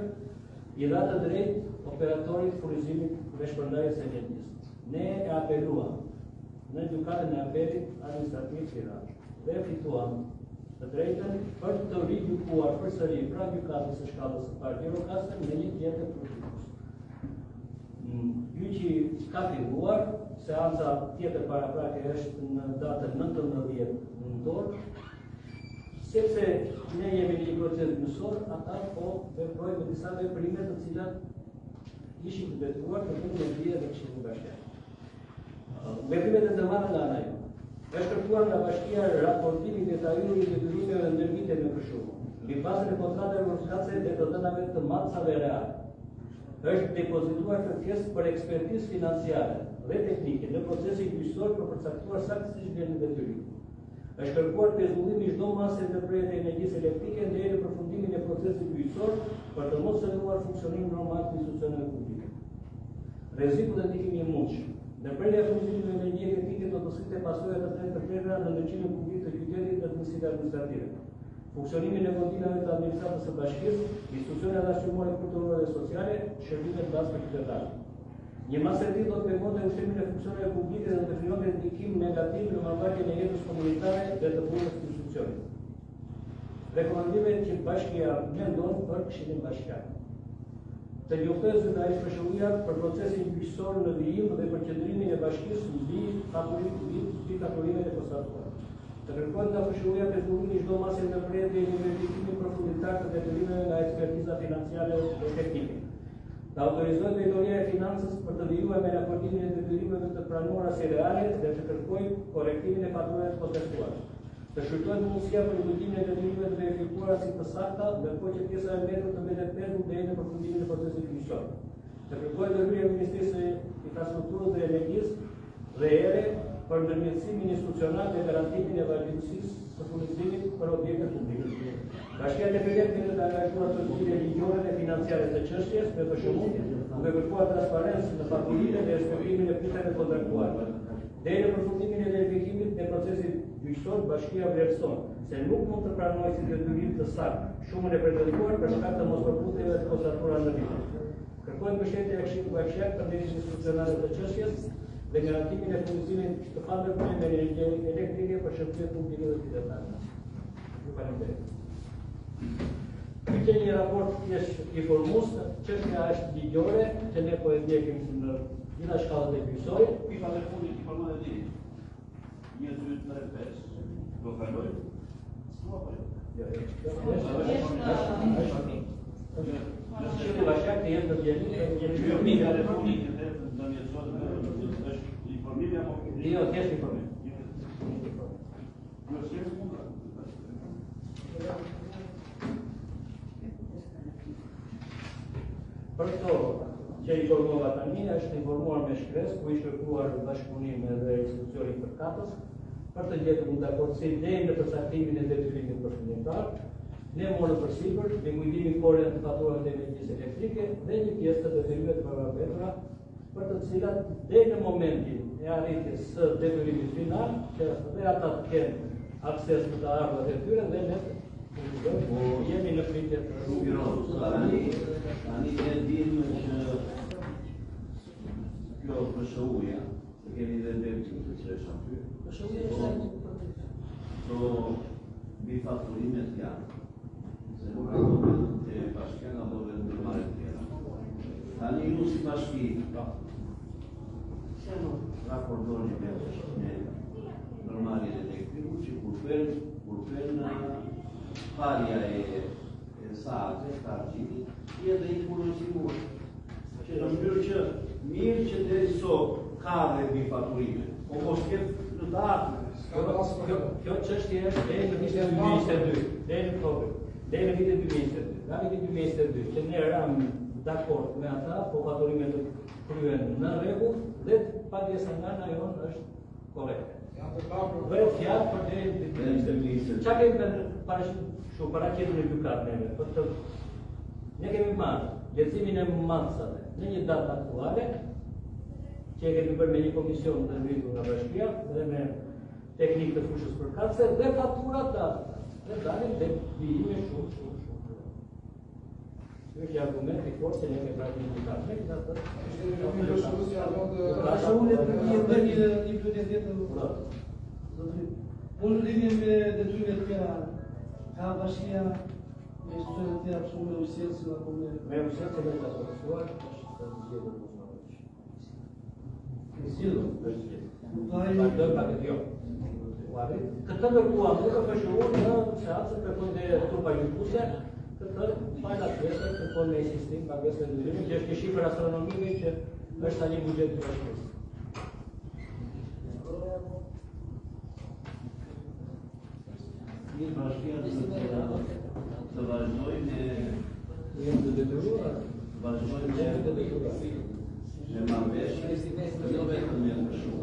i dha të drejtë operatorit furnizimit dhe shpërndarjes së energjisë. Ne e apeluam në gjykatën e apelit administrativ Tiranë dhe fituam të drejtën për të rigjykuar përsëri pra gjykatës së shkallës së parë Gjirokastër në një tjetër procedurës. Gjyqi ka filluar, seanca tjetër paraprake është në datën 19 nëntor, sepse ne jemi në një proces gjyqësor, ata po veprojnë me disa veprime të cilat ishin të detyruar të bëhen me vije dhe Këshillit Bashkiak. Veprimet e ndërmarrë nga ana jote. Është kërkuar nga Bashkia raportimin detajuar i detyrimeve ndër vite me PSHU, mbi bazën e kontratave përkatëse dhe të dhënave të masave reale. Është depozituar kërkesë për ekspertizë financiare dhe teknike në procesin gjyqësor për përcaktuar saktësisht vlerën e detyrimit. Është kërkuar pezullim i çdo mase ndërprerje të energjisë elektrike deri në përfundimin e procesit gjyqësor për të mos shënuar funksionimin normal të institucioneve publike. Rreziku dhe ndikimi i mundshëm. Ndërprerja e furnizimit me energji elektrike do të sjellë pasojë të drejtë të tjera në ndërtimin publik të qytetit dhe të njësive administrative. Funksionimin e godinave të administratës së Bashkisë, institucioneve arsimore, kulturore dhe sociale, shërbime të bazë për qytetarët. Një masë e tillë do të pengonte ushtrimin e funksioneve publike dhe do të krijonte ndikim negativ në marrëdhënien e jetës komunitare dhe të punës të institucionit. Rekomandimet që Bashkia mendon për Këshillin Bashkiak. Të njoftojë zyrtarisht PSHU-ja për procesin gjyqësor në vijim dhe për qëndrimin e Bashkisë mbi faturimet e konstatuara. Të kërkohet nga PSHU-ja pezullimin i çdo mase ndërprerje dhe një verifikim përfunditar të detyrimeve nga ekspertiza financiare dhe teknike. Të autorizohet Drejtoria e Financës për të vijuar me raportimin e detyrimeve të pranuara si reale dhe të kërkojë korrektimin e faturave të kontestuara. Të shkruajë mundësia për rivujtimin e detyrimeve të verifikuara si të sakta, ndërkohë që pjesa e mbetur të mbetet perdu deri në përfundimin e procesit gjyqësor. Të kërkojë ndërhyrje e Ministrisë së Infrastrukturës dhe Energjisë dhe ere për ndërmjetësimin institucional dhe garantimin e vazhdimësisë së furnizimit për objekte publike. Bashkia e Petroleve ka angazhuar procedurë ligjore dhe financiare të çështjes me PSHU, duke kërkuar transparencë në faturime dhe respektimin e pritjeve kontraktuale. Deri në përfundimin e verifikimit në procesin gjyqësor, Bashkia vlerëson se nuk mund të pranojë si detyrim të saktë shumën e pretenduar për shkak të mospërputhjeve të konstatuara në vite. Kërkohet mbështetja e Këshillit Bashkiak për ndërtimin institucional të çështjes dhe garantimin e furnizimit të pandërprer me energji elektrike për shërbimet publike dhe qytetarëve. Ju falenderoj. Këtë një raport thjesht informues, çështja është ligjore, që ne po e ndjekim në gjitha shkallët e gjyqësorit. Pipa dhe fundit, informat e dini. 1, 2, 3, 5. Do kaloj? S'ua po. Shqipu așa că el Jo, mi telefoni, do një sot është informimi apo jo, t'jesh informim. Për këto që informova tani, është informuar me shkres, ku i shkërkuar bashkëpunim edhe institucionit për katës, për të gjetur një dakordsi deri në përcaktimin e detyrimit përfundimtar. Ne morëm përsipër rikujtimin korrent të faturave të energjisë elektrike dhe një pjesë të detyrimeve të parapetura, për të cilat deri në momentin e arritjes së detyrimit final, që dhe ata të kenë akses të të ardhurat e tyre dhe ne jemi në pritje të Tani ne dimë që kjo PSU-ja, se kemi dhe debit të qesh aty, to bifaktorimet janë, se nuk ka do të bashkja nga do dhe ndërmare tjera. Tani ju si bashki, raportoni me ndërmarjen elektriku që kur në parja e sate, të arqimit, jetë dhe i kurosimuar. Që në mënyrë që mirë që deri sot ka dhe bifaturime, po mos ketë në të ardhme. Kjo çështje është deri në vitin 2022, deri në oktober, deri në vitin 2022. Nga viti 2022 që ne ram dakord me ata, po faturimet të kryen në rregull dhe pagesa nga ana jonë është korrekte. Bëhet fjalë për deri në vitin 2022. Çka kemi paraqetur në gjykat neve? Ne kemi marrë lehtësimin e mancave në një datë aktuale, që e kemi bërë me një komision të ngritur nga bashkia dhe me teknikë të fushës përkatëse dhe faturat të ata. Dhe dalin dhe vijime shumë. Kjo është argument i fortë që ne kemi bërë një gjykat. Ne këtë atë. Unë e të një pyetje tjetër. Unë lidhje me detyrimet tjera, ka bashkia me institucionet tjera shumë me usjetës si apo me usjetës me të asociuar, është të zgjedhur Musmanović. zgjedhur? Vazhdoj pak e jo. Këtë ndërkuam duke PSU-n në seancën kërkon dhe trupa gjykuse, këtë falat tjetër kërkon me insistim pagesë të ndërimit, që është një shifër astronomike që është tani buxheti i bashkisë. Një bashkia të vazhdojnë të detyruar, vazhdojnë me marrëveshje, jo vetëm me PSU,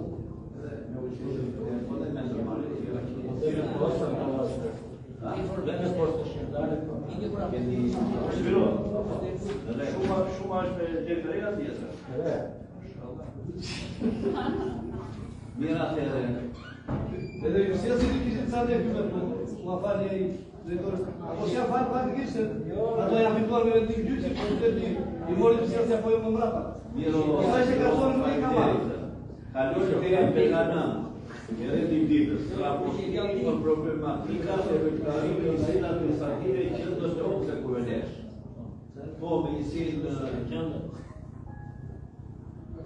me ushtrisë po dhe me ndërmarrje tjera. Shumë është me gjetëreja tjetër. Mira atëherë. Edhe ju si kishit sa të këtu ma falje i drejtorës. Apo s'ja falë kishtë, ato janë fituar me vendim gjyqi, po të i mori të si apo jo më mrapa. Miro, sa që ka zonë nuk i ka marë. kalojnë të janë penana, edhe një ditës, raportim për problematika e veçlarimin e sinë administrative që do të ose kuvenesh. Po, me i sinë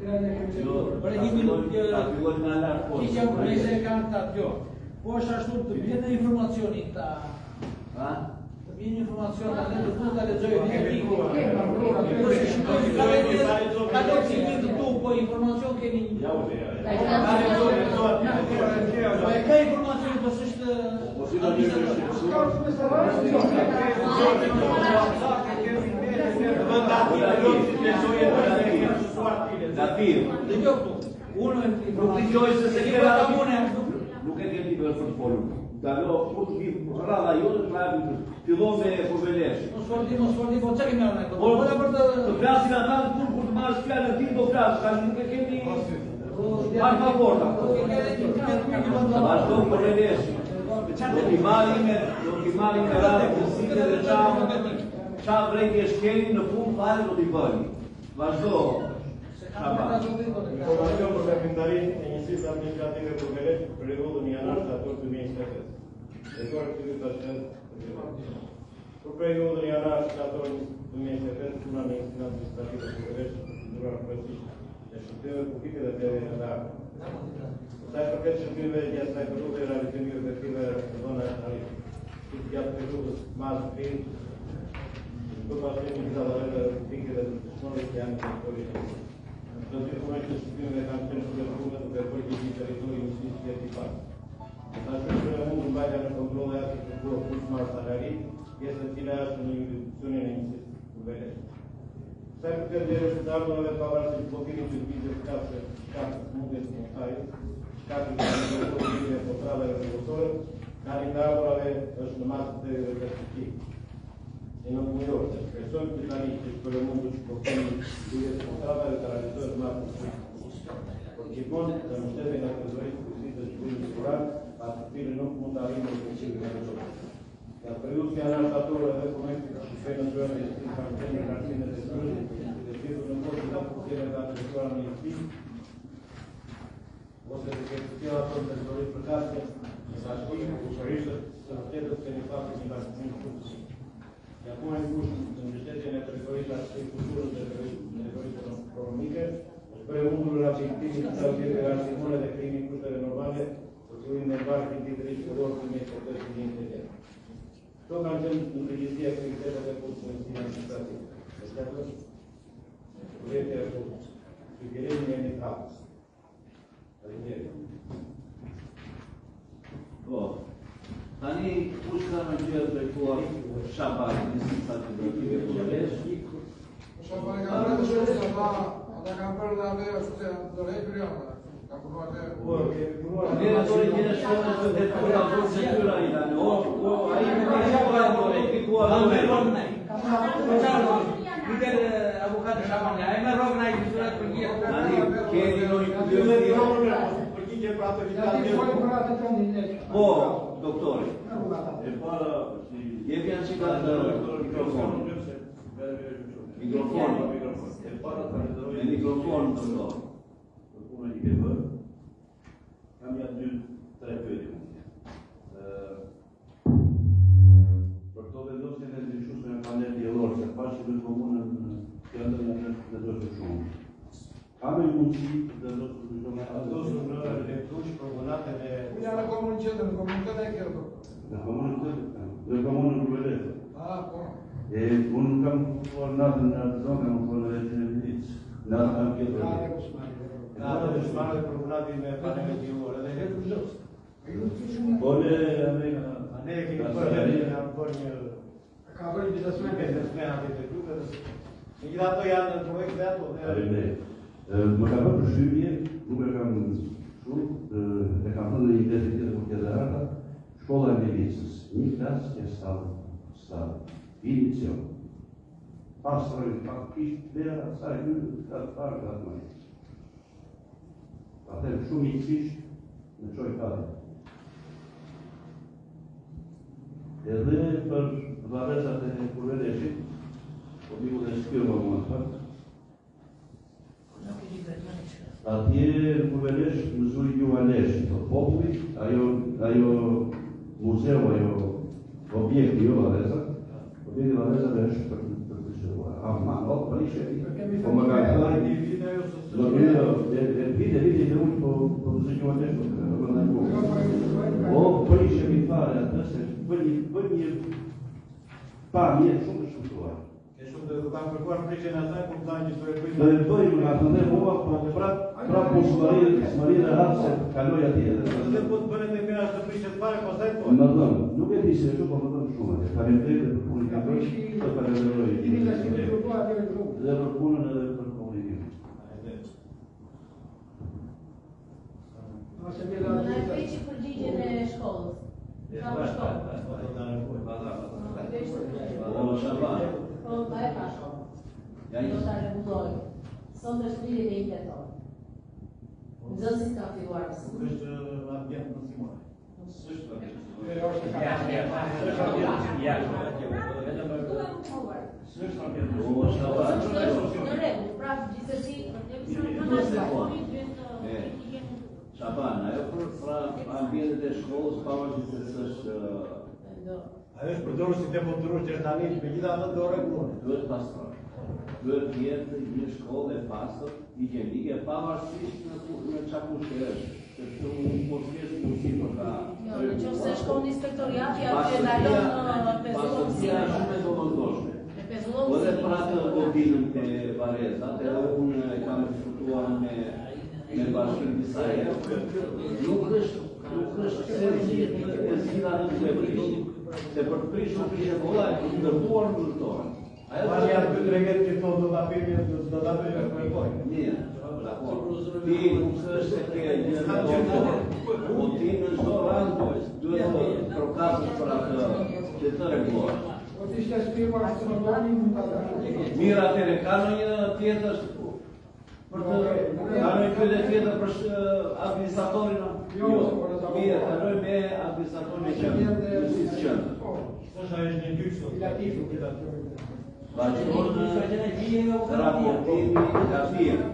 Për e një minutë, ka fillon nga lartë po. që jam prese e kanë të atë jo. Po është ashtu të vjetë informacioni ta... Të vjetë informacioni ta në të të lexojë një ka do të një të tu, po informacion kemi një... Ka informacioni, po s'është... Dhe gjo këtu, unë Nuk të gjoj se se kera nuk e kemi për të folur. Dalo, kur të vim rralla jote të pravi fillon me Kovelesh. mos forti, po çka kemi marrë ne këtu? Po për Të flasin ata kur të marrësh fjalën e tij do flas, tash nuk e kemi marrë pavorta. Vazhdo Kovelesh. Do t'i marrim me radhë pozitive dhe qa vrejtje shkeli në fund fare do t'i bëni. Vazhdo. Informacion për veprimtarinë e njësisë administrative Kovelesh për rregullën janar shtator 2025. Drejtori i Kryetarit për periudhën janar shtator 2025, puna në administrative Kovelesh durar përgjithësisht e shërbimeve publike dhe të Sa i përket shërbimeve gjatë rrugëve, realizimit efektive në zona gjatë rrugës Mazë Pin, për pasimi të zadaveve pikëve të shmorit që janë në teritorin. Të dy punojnë shërbimeve kanë qenë shërbime duke përgjigji teritorin në sistë të parë. Në shërbime mund në bajta në kontrole atë të buë push marë salari, pjesë të cila është në institucionin e njësit të velesh. Sa i përket dhe rezultateve pavarësisht blokimit të lëvizjes shkakës mundjes të montarit, shkakës të blokimit e portaleve rregullore, kalendarave është në masë të perspektivë. E në punëtor, se shpresojmë të tani që shpërë mundu që blokimit të lëvizjes të portaleve të realizohet masë të perspektivë. Por gjithmonë të mështeve nga këzorit të kësit të shpërim sigurar, atë të cilë nuk mund të arrimë në përqivë në rëzore. Ka periudhë që janë shtatorë edhe komenti të shqipej në zërën e shqipej kanë qenë në kartinë e sërën, dhe shqipë në mërë të përqeve ka të shqipëra në një ose të këtë tjela të në zërën për kasë, në sashkim, ushërishët të rëtetët të një faktë një bashkëmin të kutës. Ja ku e në kushë në mbështetjen e teritorit atë të kulturës dhe teritorit ekonomike, është prej mundur rafitimi të salgjeve arsimone dhe krimi kushteve normale, për të ujnë në barë të rritë përorë të me përtes të një të tjerë. Këto kanë qenë në përgjithësi aktivitetet e punësimit administrative. Është ato projekte e punës. Sugjerimi e një kapës. Po, tani kush ka më gjë të treguar Shabani, institutat edukative kollege. Shabani ka bërë shumë sa ata kanë bërë dhe atë ashtu se do rrej periudha. Ka punuar dhe Ne do të kemi shkollë të vetura procedura i tani. Ai më ka shkuar e fikuar me rognë. Lider avokat Shabani, ai më rognë ai fiturat për një. Tani kemi një përgjigje për atë vitat. Po, doktore. E para, Jepi anësikat mikrofon. Mikrofon. e para të realizojë Me mikrofon, doktor. për punën që ke bërë, kam ja 2-3 pyetje mundje. Për to vendosjen e ndryshueshme në panel diellor, se pashë në komunën qendër janë vendosur shumë. Ka me mundësi të vendosur Ato sunt në tush propunate de janë në komunë qendër, në komunitetin e kjo. në komunën Rubelezë. Po. E unë kam punuar natën në atë zonë, kam punuar edhe në Vilic. Natën kam pjetur. Ka të dëshmarë dhe propunati me panele diellore dhe hetë në zhës. Po ne Ne kemi përgjeri në bërë një Ka bërë një biznesmen. biznesmen arkitekturë. Në gjitha ato janë në projekt dhe ato. Më ka bërë përshtypje, nuk e kam shumë, e kam thënë në një defitit për këtë rata, shkolla e Milicës, një klasë e sta inicion. Pastrojnë, pak kishtë vera, sa e një, ka të parë, ka të majtë. Atër shumë i kishtë në qoj kare. Edhe për vlavesat e kurveleshit, po miku dhe shkjo më më të faktë, atje në Kurvelesh në zuri Gjuvanesh, të populli, ajo muzeu, ajo objekti jo Valdeza, objekti Valdeza dhe është për të shëruar. Ma, o, për ishe, po më ka këtëra, vide dhe unë po të zuri Gjuvanesh, o, për ishe mi fare atë, se për një pa mjetë shumë të shkutuar. Dhe të kam përkuar prishën e asaj, kur të që të e Dhe e bëjmë nga të dhe mua, po prapë po smëri dhe ratë se kaloj atje. Dhe po të bënet e mira të prishën pare, pasaj po. Më dhëmë, nuk e di se shumë, po më dhëmë shumë atje. Falemderit dhe për punin ka bërë, të falemderoj. Dhe për punën edhe për komunikim. Në e peqi përgjigjen e shkollës. Ka më shkollë. O, Shabani. Po, ta e pasho. Do ta rregulloj. Sot është 31 tetor. Nxënësit ka filluar mësimin. Është ambient mësimore. O, Shabani. Në rregull, pra gjithsesi Shabani, ajo për ambientet e shkollës, pavarësisht se është Ajo është përdorur si demonstrues që tani me gjitha ato do rregullohen. duhet pastroj. duhet të jetë një shkollë e pastër, higjienike, pavarësisht në çfarë fushë është. Sepse unë po thjesht mundësi për ka. Jo, nëse shkon inspektoriati aty ndalon pastërtia është shumë e domosdoshme. Po dhe për atë godinën të Varezat, edhe unë e kam diskutuar me bashkën disa herë, nuk është se zgjidhja në të prishë. Se për të prishë nuk ishte kolla e të ndërtuar në ndërtoren. Ajo janë të treget që thonë do ta bëjmë do ta bëjmë kërkoj. Mirë. Ti nuk është se ke një ndërtuar. Po ti në çdo rast duhet të prokasësh për atë që të rregullosh. Po ti ishte shpirë që më doni mund ta dash. Mirë, atëre ka një tjetër për të ka një pyetje tjetër për administratorin? Jo, mirë, kaloj me administratorin e qendrës. Është ai një gjyq Vazhdon raportimi i kapitëve.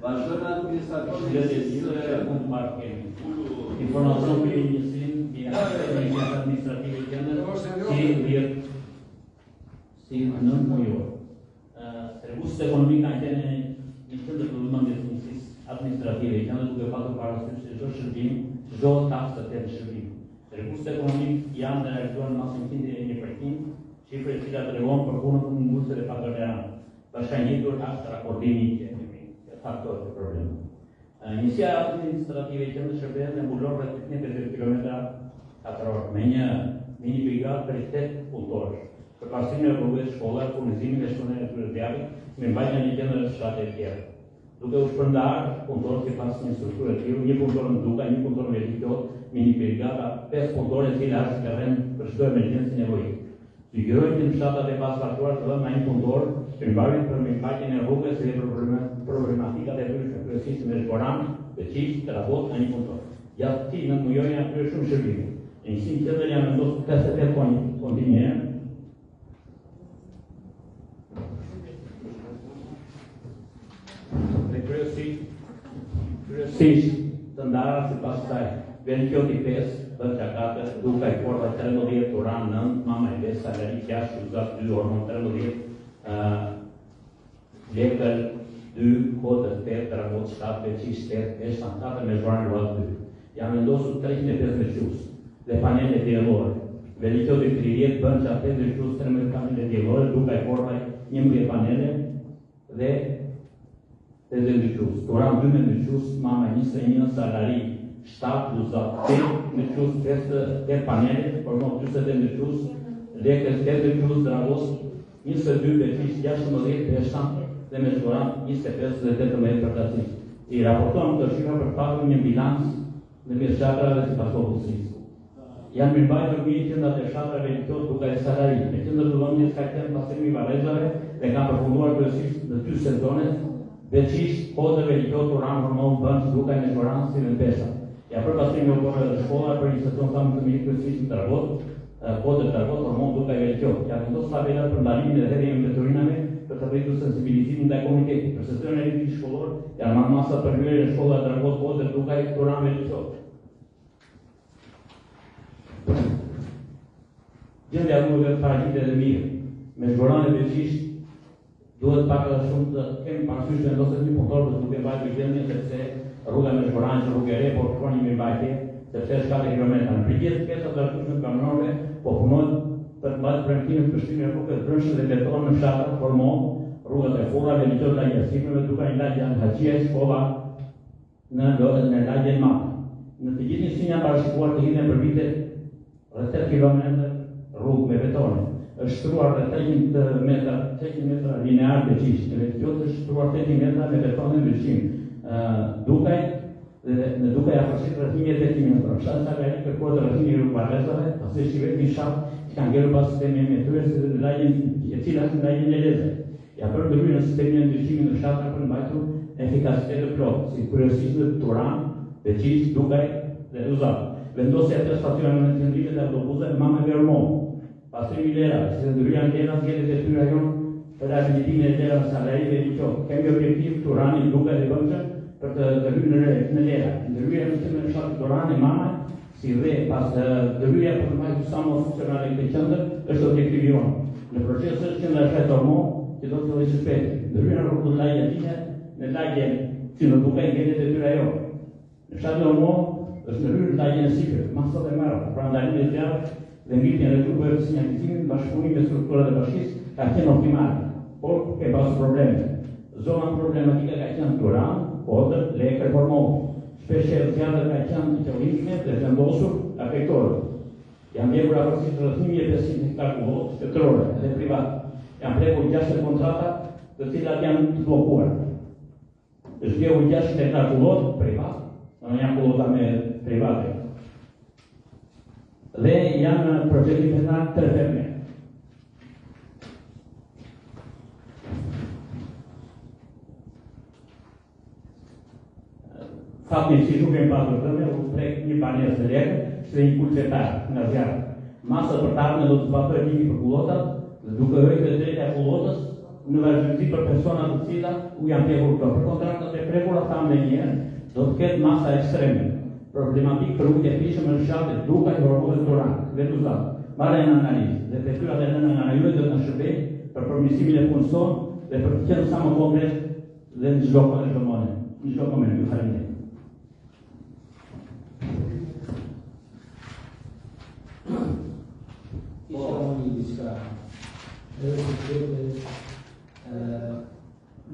Vazhdon administratori informacion për njësin i administrative qendrës si në mujor. Serviciet ekonomike kanë qenë një qendër të vëmendjes njësisë administrative qendrës duke pasur parasysh se çdo shërbim, çdo taksë të ketë shërbim. Serviciet ekonomike janë të realizuar në maksimum 1%, shifre që tregon për punën në ngushtën e patorëran. Bashkangjitur taksë rakordimi që faktor të problemit. Njësia administrative që në shërbehet në mbulon rreth 20 kilometra katror me një mini brigadë për 8 punëtorësh. Për pasimin e rrugës, shkolla, furnizimin e shkollave të qytetit, me mbajtjen e qendrës shtatë të tjera. Duke u shpërndar punëtorë si pas një strukturë të tillë, një punëtor në Duka, një punëtor në Veritot, mini brigada, 5 punëtorë të cilë është terren për çdo emergjencë nevojshme. Sugjerojmë që fshatat e pasfaktuar të dhënë një punëtor për mbajtjen për mbajtjen e rrugës dhe problematikat e ndryshme, kryesisht me zboran, veçisht, trafot në një punëtor. Gjatë këtij 9 muaj janë kryer shumë shërbime. Njësinë tjetër janë vendosur 58 kontinere. Dhe kryesisht të ndara si pas kësaj. Veriqoti 5, Bëndra 4, Duka i Korva 13, Turan 9, Mama i 5, Salari 6, Shuzat 2, Ormon 13, Lekër 2, Kodër 8, Dragos 7, Veçish 8, Eshtan 4, me zhvarën luat 2. Janë vendosur 305 veçus dhe panele diellore. Veriqoti 30, Bëndra 5 veçus, 13 panele diellore, Duka i Korva 11 panele dhe 8 veçus. Turan 2 veçus, Mama 21, Salari 7 Luzat 8 veçus, 8 panele, Ormon 28 veçus, Lekër 8 veçus, Dragos 22 veçish, 16 Eshtan dhe me zhvoran 25 dhe 18 përtacis. I raportojmë të shifra për pagu një bilans dhe me shatrave si pas popullsisë. Janë mirëmbajtur mbi qendrat e fshatrave Veritot, Duka e Salari, me qendër të vëmendjes ka qenë pastrimi i Varrezave dhe kanë përfunduar kryesisht në 2 sezone, veçisht Kodër, Veritot, Turan, Ormon, Bënç, Duka e zhvoran si me pesa. Ja për pastrimi u bërë dhe shkolla për një sezon sa më të mirë kryesisht në Tragot, Kodër, Tragot, Ormon, Duka e Veritot. Ja vendosur tabelat për ndalimin dhe hedhjen e mbeturinave për të rritur sensibilizimin ndaj komunitetit. Për sektërin e ritmit shkollor, janë marrë masa për hyrje në shkolla Dragos, Kodër, Duka e Turan, Veritot. Gjendja rrugëve paraqitet edhe mirë. Me zhvorane veçisht duhet pak edhe shumë të kemi parasysh të vendoset një punëtor për të duke mbajtur gjendjen sepse rruga me zhvorane është rrugë e re, por kërkon një mirëmbajtje sepse është 4 kilometra. Në përgjithë pjesat e arsyeshme banorëve po punojnë për të mbajtur premtimin e përshtimit e rrugës brendshme dhe beton në fshatat Ormon, rrugat e Furrave, Veritot, lagja Sipërve, Duka e lagja Haxhia, shkolla në lagjen Mata. Në të gjithë njësinë janë parashikuar të hidhen për vite rreth 8 kilometra rrugë me beton. Është shtruar rreth 300 metra linear veçish. Në Veritot është shtruar 8 metra me beton dhe ndryshim. Dukaj në Duka e afërsit rreth 1800 metra. Fshat Salari kërkohet rrethimi i Varrezave, pasi është vetëm një fshat që kanë ngelur pas sistemi emitues dhe lagjen e cila është lagjen e Lezë. Ja për ndryrë në sistemin e ndryshimit në fshatra për mbajtur efikasitet të plotë, si kryesisht në Turan, Veçish, Dukaj dhe Luzat. Vendosja e stacioneve në qendrimet e autobuseve Mama dhe Ormon. Pastrimi i lerave, si ndryrja në lera zgjedhjet e tyre rajon për rehabilitimin e lerave në Salari dhe Veritot. Kemi objektiv Turani, Duka dhe Bënçë për të hyrë në lera. Ndryrja në qendrën e fshatit Turani, Mama, si dhe pas dëryja për të majtë sa më funksionale këtë qëndër, është objektivi jonë. Në proces është qëndër e shetormo, që do të filloj së shpeti. Dëryja në rrugën lagje atine, në lagje që në duke ngelet e tyra jo. Në shetormo është në rrugën lagje në sikër, masat e mërë, pra ndalin e zjarë dhe ngritjen e grupeve të sinjalizimin, bashkëpunim me strukturat e bashkisë ka qenë optimale, por ke pasur probleme. Zona problematika ka qenë Turan, Odër, Lekër, Formohë. Shpesher zjarët ka qenë të qëllimshme dhe vendosur afektorët. Janë ndjekur afërsisht rreth 1500 hektar kullot shtetërore dhe privat. Janë prekur 60 kontrata, të cilat janë të bllokuar. Është ndjekur 60 hektar kullot privat, në janë kullota me private. Dhe janë projekti me 3 ferme. Faktin si nuk kemi pasur dhënë, u prek një banesë të lekë, se një kulqetar nga zjarë. Masat për tarme do të zbatoj një për kullotat, dhe duke hëjtë të drejta e kullotës, në vazhdimsi për personat të cilat u janë prekur këto. Për kontraktat e prekur ata me njerë, do të ketë masa ekstreme. Problematik për ujtë e pishëm në shatë, duka i hormonit Turan, dhe të zatë. Marrë në analizë, dhe detyrat e nëna nga juve do të në shërbej për përmisimin e punëson dhe për të qenë sa më konkret dhe në çdo moment, ju faleminderit.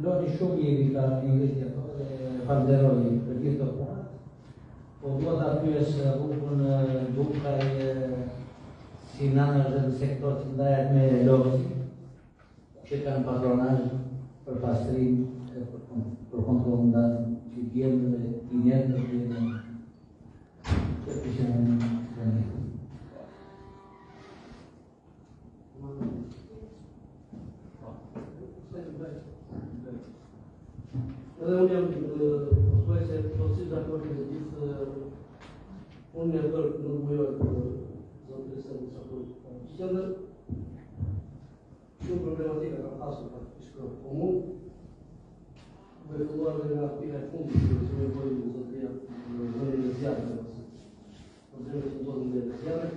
Lori shumë jemi ka ingresja dhe falenderoj për gjithë të punë. Po duhet ta pyes grupun Dukaj si nëna dhe në sektor që ndajet me logësi, që kanë patronazh për pastrim, për kontroll nga që bjenë dhe injertë dhe që pishën në një. Edhe unë jam thuaj se si dakord me gjithë unë e bërë nuk bujoj për zotërisën në sakur. Qëndër shumë problematika ka pasur praktikisht kërë. Po mu me filluar dhe nga pika e fundit që me bojë në zotëria në vërin e zjarë probleme që ndodhën dhe në zjarë.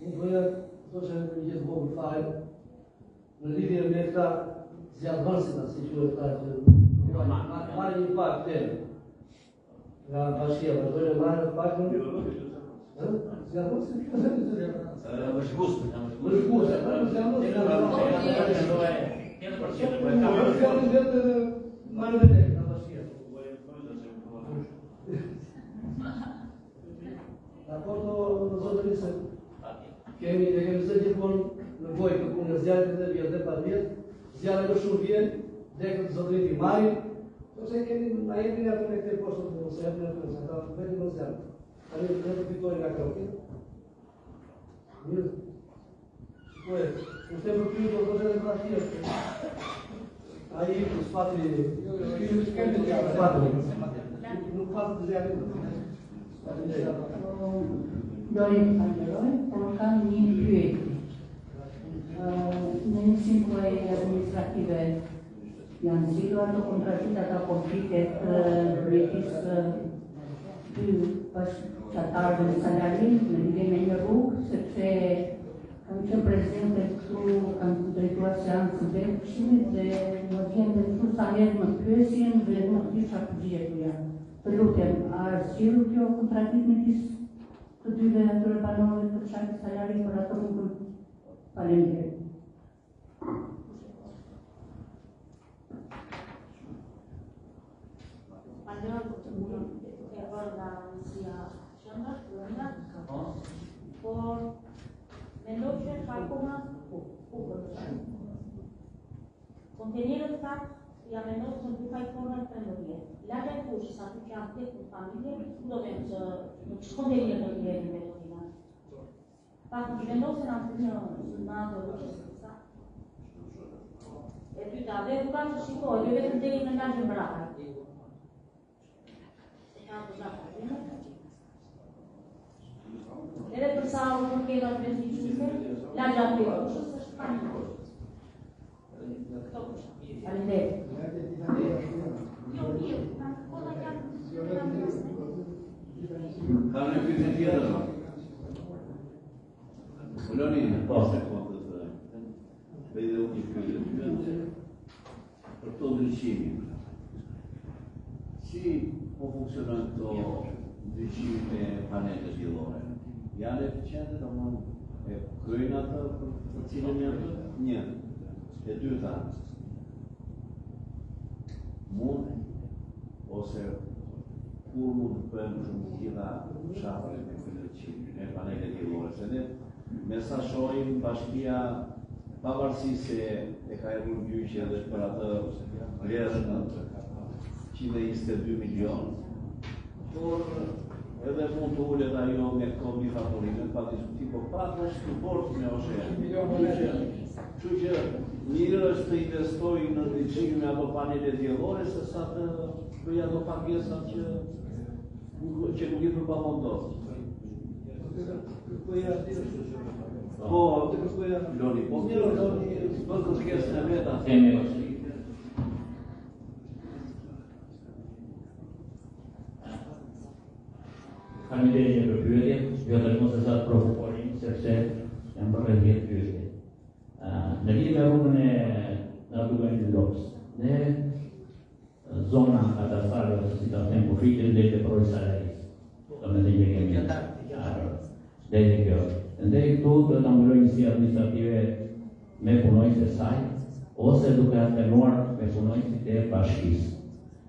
Unë bëja të që në gjithë vogë fare në lidhje me këta zjarë vërësita si që e këta që marrë një pak të nga bashkia, vazhdojnë e marrë pak në një? Më shgustë. Kemi së gjithmonë në gojë për punë në zjarët dhe vjetë dhe pa vjetë, zjarët më shumë vjetë, dhe këtë zotërit i marin, përse kemi a jetin atë me këte poshtë të nëse jetin atë nëse ata vetin në zjarë. A një të fitojnë nga krokin. Mirë. Shikoj, në të për pyrë do të edhe pra tjerë. A i për spatri, nuk fatë të zjarë. Dorim të falenderoj, por kam një pyetje. Në një simpullë administrative janë zgjuar ato kontratit ata konfliktet mjetis dy bashkëtarëve në Salarin në lidhje me një rrugë, sepse kam qenë prezente këtu, kam drejtuar seancën dhe këshillit dhe më vjen dhe këtu sa herë më pyesin dhe nuk disha përgjigje ku janë. Të lutem, a zgjidhur kjo kontratit mjetis të dyve atyre banorëve të fshatit Salarit për ato rrugën? Faleminderit. Falenderoj për të mundën e bërë nga Ministria Qendrës, por mendoj që ka akoma kontenerët fakt ja mendoj se nuk ka forma të ndërmjet. Lagja e fushës aty që janë tek në familje, do të them që nuk kontenerët do të jenë me totina. Fakt që mendoj se në atë rrugës e dyta, dhe duka që shikoj, jo vetëm deri në lagjën brava. Edhe përsa u përket administrative, lagja e fushës është pa një kushte. Faleminderit. Jo, mirë, kolla janë Ka në pyetje tjetër? Uloni, pas e kontës dhe dhe unë një pyetje për të ndryshimi. Si po funksionon këto ndryshime me panelet diellore? Janë eficiente, domethënë e kryejnë atë për cilën janë? Një. E dyta, mund ose kur mund të bëjmë shumë gjitha shafare me ndryshime me panelet diellore, se ne me sa shohim bashkia pavarësisht se e ka erdhur gjyqi edhe për atë vlerën 122 milion, por edhe mund të ulet ajo me këto bifaktorimet pa diskutim, po pa të shkëport me oshe. Kështu që mirë është të investoj në ndryshime me ato panele diellore se sa të bëj ato pagesat që nuk i përpamondosë. Po, Loni, po mirë, Loni, bën kërkesën e veta. Faleminderit për pyetjen, vetëm mos e sa të provokonin sepse janë bërë 10 pyetje. Në lidhje me rrugën e rrugën e Lopës, ne zona katastrale ose si ta them kufitin dhe të profesionalis. Do të thënë kemi dhe kjo. Ndaj këtu do të mbulojnë si administrative me punojnës e saj, ose duke atenuar me punojnësit e bashkisë.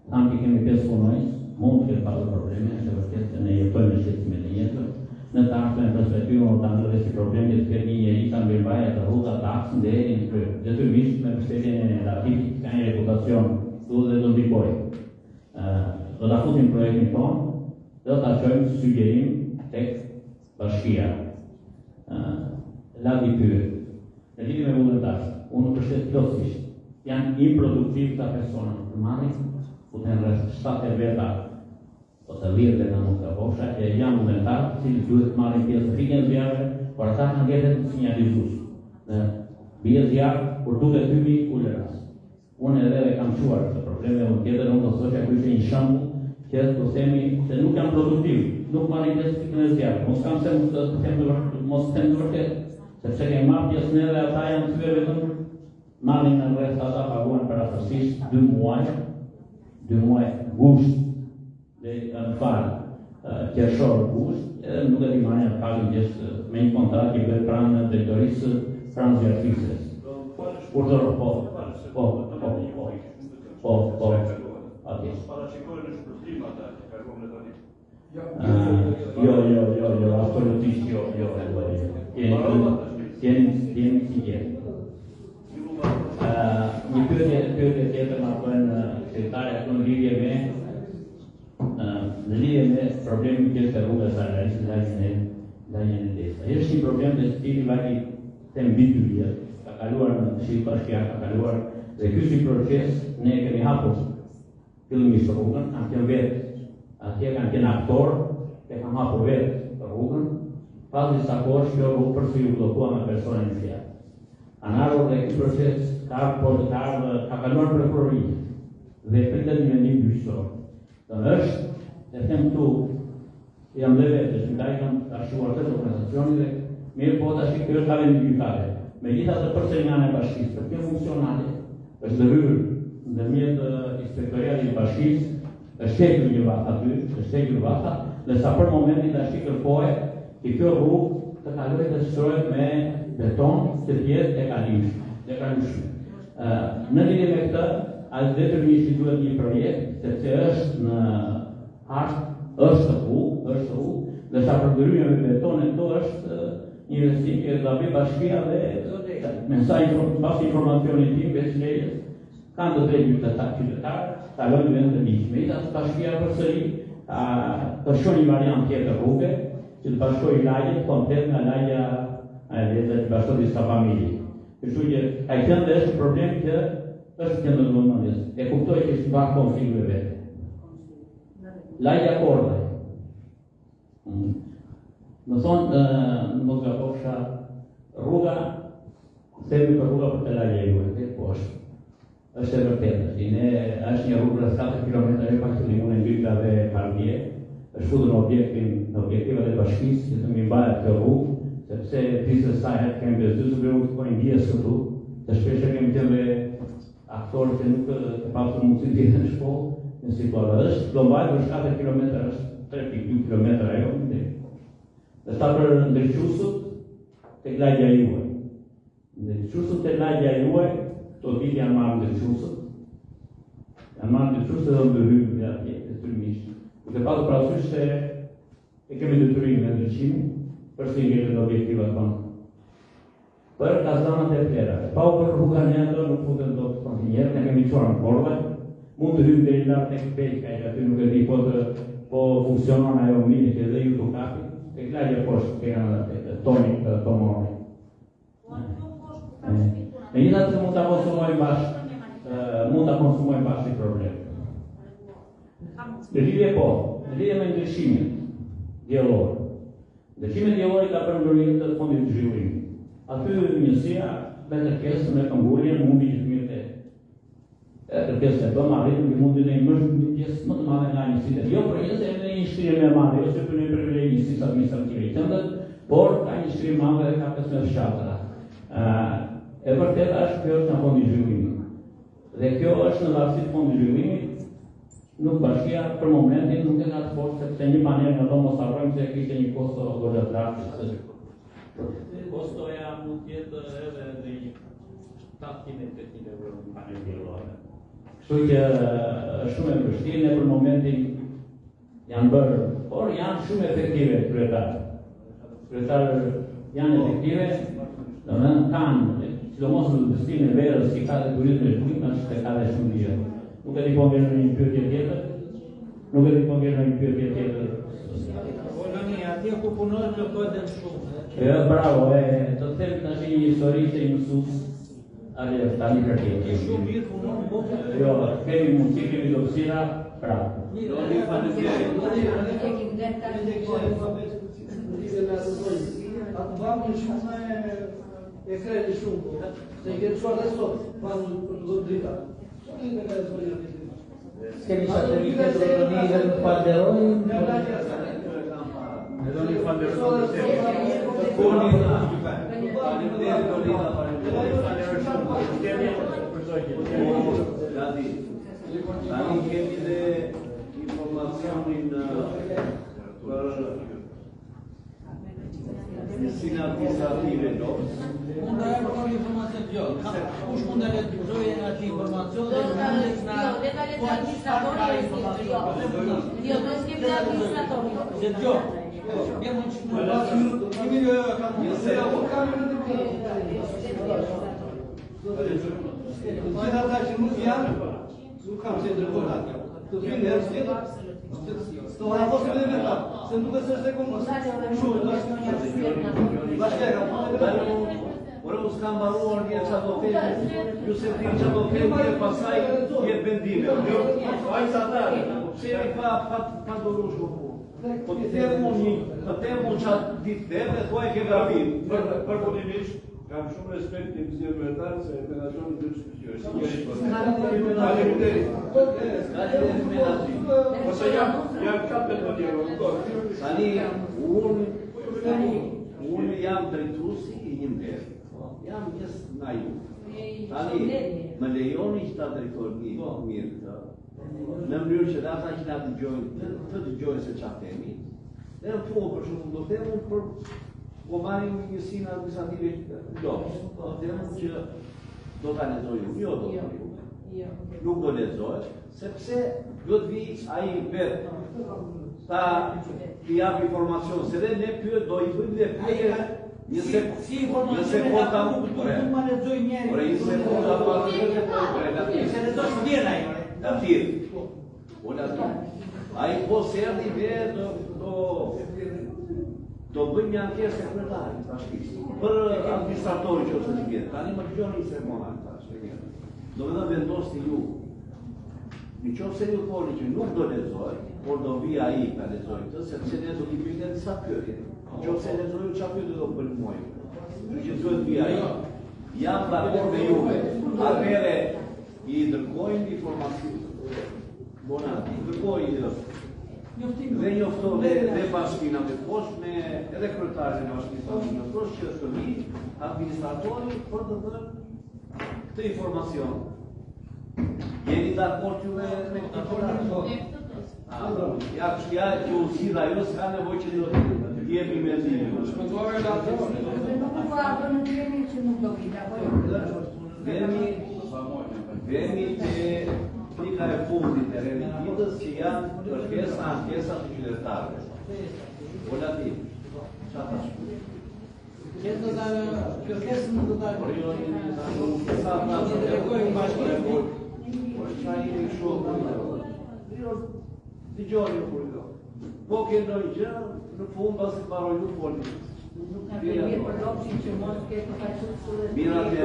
Tham që kemi 5 punojnës, mund të ketë pasur probleme, se vërtet se ne jetojmë në shqetësimet e jetës. Në të ardhmen perspektivën do ta ndërë si problemi të ketë një njeri sa mbërmbajtja të rruga taksën deri në kryq. Detyrimisht me mbështetjen e relativit ka një reputacion këtu dhe do ndihmojë. Do ta fusim projektin tonë, do ta çojmë sugjerim tek bashkia. La di pyet. Në lidhje me vullnetarët, unë përshtet plotësisht. Janë improduktiv këta persona të marrin, ku të rreth 7 veta ose 10 veta nuk ka bofsha, e janë vullnetarë, të cilët duhet të marrin pjesë në fikën zjarre, por ata kanë gjetur sinjalizues. Në bie zjarr, kur duket hymi uleras. Unë edhe kam quar këtë probleme, unë tjetër unë do të thoshja ky ishte një shembull që do themi se nuk janë produktiv, nuk marrin pjesë në fikën e zjarrit. Mos kam se mos them të vërtetë, sepse kemi marrë pjesë ne dhe ata janë thyer vetëm marrin në rreth ata paguan për afërsisht 2 muaj gusht dhe në falë qershor gusht, edhe nuk e di marrin në pagën gjithë me një kontratë që bëhet pranë drejtorisë pranë zjarrfisës. Urdhëro, po. Parashikojnë në shpërthim ata që kërkojnë në tani. Jo, absolutisht jo. Jeni si jetë. Një pyetje tjetër më bënë sekretarja këtu në lidhje me problemin që është rruga Salarisë lajën e desë. Është një problem dhe cili vajti them mbi 2 vjet, ka kaluar në Shqip Bashkia, ka kaluar dhe ky si proces ne kemi hapur fillimisht rrugën, kanë qenë vetë, atje kanë qenë aktor, e kanë hapur vetë rrugën, pas disa kohësh kjo rrugë përsëri u bllokua me persona inicial. Kanë ardhur dhe ky proces ka kaluar prokurori dhe pritet një mendim gjyqësor. Do është, e them këtu, jam dhe vetë, shqiptari kam arshuar të organizacioni dhe mirë po tash kjo është kave një gjykate. Megjithatë përse nga në bashkisë, për kjo funksionale, është ndërhyrë ndërmjet inspektoriatit të bashkisë, është hequr një vath aty, dhe sa për momentin tash kërkohet që kjo rrugë të kalojë të shtrohet me beton të jetë e kalimshme. Në lidhje me këtë, as detyrimisht duhet një projekt, sepse është në hartë, është rrugë, dhe sa për ndryrje me beton e këto është një investim që do bëj bashkia dhe me sa pas informacionit tim veç lejes, kanë të drejtë qytetarë, kalojnë vend të ligjshme. Megjithatë bashkia përsëri ka shon një variant tjetër rruge, që të bashkojë lagjen komplet nga lagja dhe të bashkojë disa familje. Kështu që ai thënë është një problem që është që në domosdoshmërisht. E kuptoj që është bashkë konflikte vetë. Lagja Korda. Më thonë, mos gabofsha, rruga, themi për rruga për të lagja juaj, dhe poshtë. Është e vërtetë, është një rrugë rreth 4 kilometra e pak të limon e mbyllave Pardie, është futur në objektivat e bashkisë që të mi mbahet kjo rrugë, sepse pjesës saj herë kemi bezdyshur për të bënë ndjes këtu, të shpesh kemi thënë aktorë që nuk e pasur mundësi të jenë në shkollë, në situatë është do mbajtur është 4 kilometra, është 3.2 kilometra ajo ndër. Dhe sta për ndërqusët tek lagja juaj. Ndërqusët tek lagja juaj, këto vite janë marrë ndërqusët. Janë marrë ndërqusët dhe ndërhyjnë dhe atje, detyrimisht. Duke pasur parasysh se e kemi detyrimin me ndryqimin për të ngjitur objektivat tonë. Për kazanat e tjera, pa u për rruga në ato nuk futen dot kontinjer, ne kemi çuar në korve, mund të hyjmë deri lart tek Peçka, që aty nuk e di po funksionon ajo mirë që dhe ju kapi, tek lagja poshtë ke janë atë toni tomoni. Megjithatë mund ta konsumojmë bashkë problem. Në lidhje me ndryshimin diellor. Ndryshimin diellor ka përmbërërit të fondit të zhvillimit. Aty njësia me kërkesë me këmbulljen mundi që të mirë kërkesë e bëmë arritëm që mundi në një pjesë më të madhe nga njësitë. Jo për njësë e në një shkrije me madhe, jo se për një privilegj njësisë administrative i tëndët, por ka një shkrije madhe dhe ka 15 fshatëra. E vërtet është kjo është në fondi zhvillimit. Dhe kjo është në varësi të fondi zhvillimit, nuk bashkia për momentin nuk e ka të fortë, sepse një panel në do mos harrojmë se kishte një kosto goxha drastik. Kostoja mund tjetë edhe dhe 700-800 euro në panel diellore. Kështu që shumë e vështirë, ne për momentin janë bërë, por janë shumë efektive kryetarë. Kryetarë janë efektive, domethënë kanë, sidomos në destinë e verës si ka dhe turizmi e shkuim, është ka dhe shumë dhjetë. Nuk e di po vjen në një pyetje tjetër. Atje ku punohet në kodën shumë. Bravo, të them tash një histori se i mësues ale tani kërkej. Shumë mirë punon botë. Jo, kemi mundësi, kemi dobësira, bravo. Atë vamën shumë e kredi shumë, se i këtë quar dhe sot, vamën për të drita. Kemi satelite të rëni dhe të falderojnë. Edhe një falderojnë të Tani kemi dhe informacionin për njësinë administrative dobës. Mund të japë një informacion gjohë. Kush mund të lexojë atë informacion dhe mund të na detaljet e administratorëve. Jo, do të skemi administratorë. Se gjohë. Abbiamo 1 milione Gjithë ata që nuk janë, nuk kam që ndërkohat. Të të vinë herë tjetër, të hapos me dhe vetë, se nuk është e komë. Ora u s'kam mbaruar një që do temi, ju se ti që do temi e pasaj jetë bendime. Aj sa ta, pse e pa dorush ku. Po ti themë që atë ditë teme, dhe thua e ke grabim. Përfundimisht, kam shumë respekt të mësirë mërtarë se e penazionë të shkështjërë. Ose jam 4 njërë. Tani, unë jam drejtuesi I një mderë. Jam njësë nga ju. Tani, më lejoni që ta drejtori mirë të, në mënyrë që ata që na dëgjojnë, të dëgjojnë se çfarë themi. Dhe në fund për shembull do themu për po marrim njësinë administrative dobës. Do themu që do ta lexojmë, jo do ta lexojmë. Nuk do lexohet, sepse do të vi ai vet ta I jap informacion, se dhe ne pyet do I bëjmë dhe pyetje. Si informacione ka nuk do të ma lexoj njëri. Por I sekonda pas se lexoj vjen ai. Ai po serdi ve do bëjmë një ankesë sekretare bashkisë për administratorë që ose të vjetë. Tani më dëgjoni se mohan tash. Do të vendosni ju. Në qoftë se ju thoni që nuk do lexoj, por do vi ai ta lexojë këtë, sepse ne do t'i bëjmë disa pyetje. Në qoftë se lexojë çfarë pyetje do bëjmë mua. Që duhet vi ai. Jam dakord me juve. Atëherë I dërgojnë informacion. Bona, I dërgojnë Dhe njofto dhe bashkina me poshtme, edhe kryetarin e bashkisë të njoftosh që të vi administratori për të dhënë këtë informacion. Jeni dakord ju me këtë informacion? Ja që usida jo s'ka nevoj që të jemi me zime. Vemi të pika e fundit e relikitës që janë kërkesa ankesa të qytetarëve. Vola ti, qa ta shku? Kërkesën në të dalë. Por jo një sa ta të regojnë bashkë e fundit. Por qa i një shumë. Digjoni u kurdo. Po ke ndonjë gjë, në fund pas të paroj nuk folni. Mira të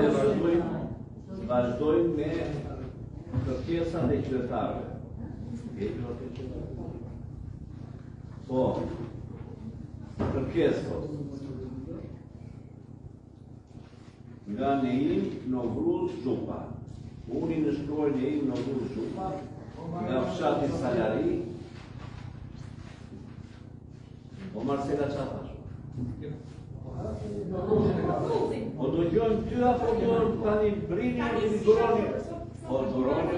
vazhdojmë me kërkesa dhe qytetarëve. Po, kërkesë nga Neim Novruz Zhupa. Unë në shkruaj Neim Novruz Zhupa, nga fshati Salari. O Marcela Qatash. O do gjojmë ty apo do tani brini o një duroni? O duroni.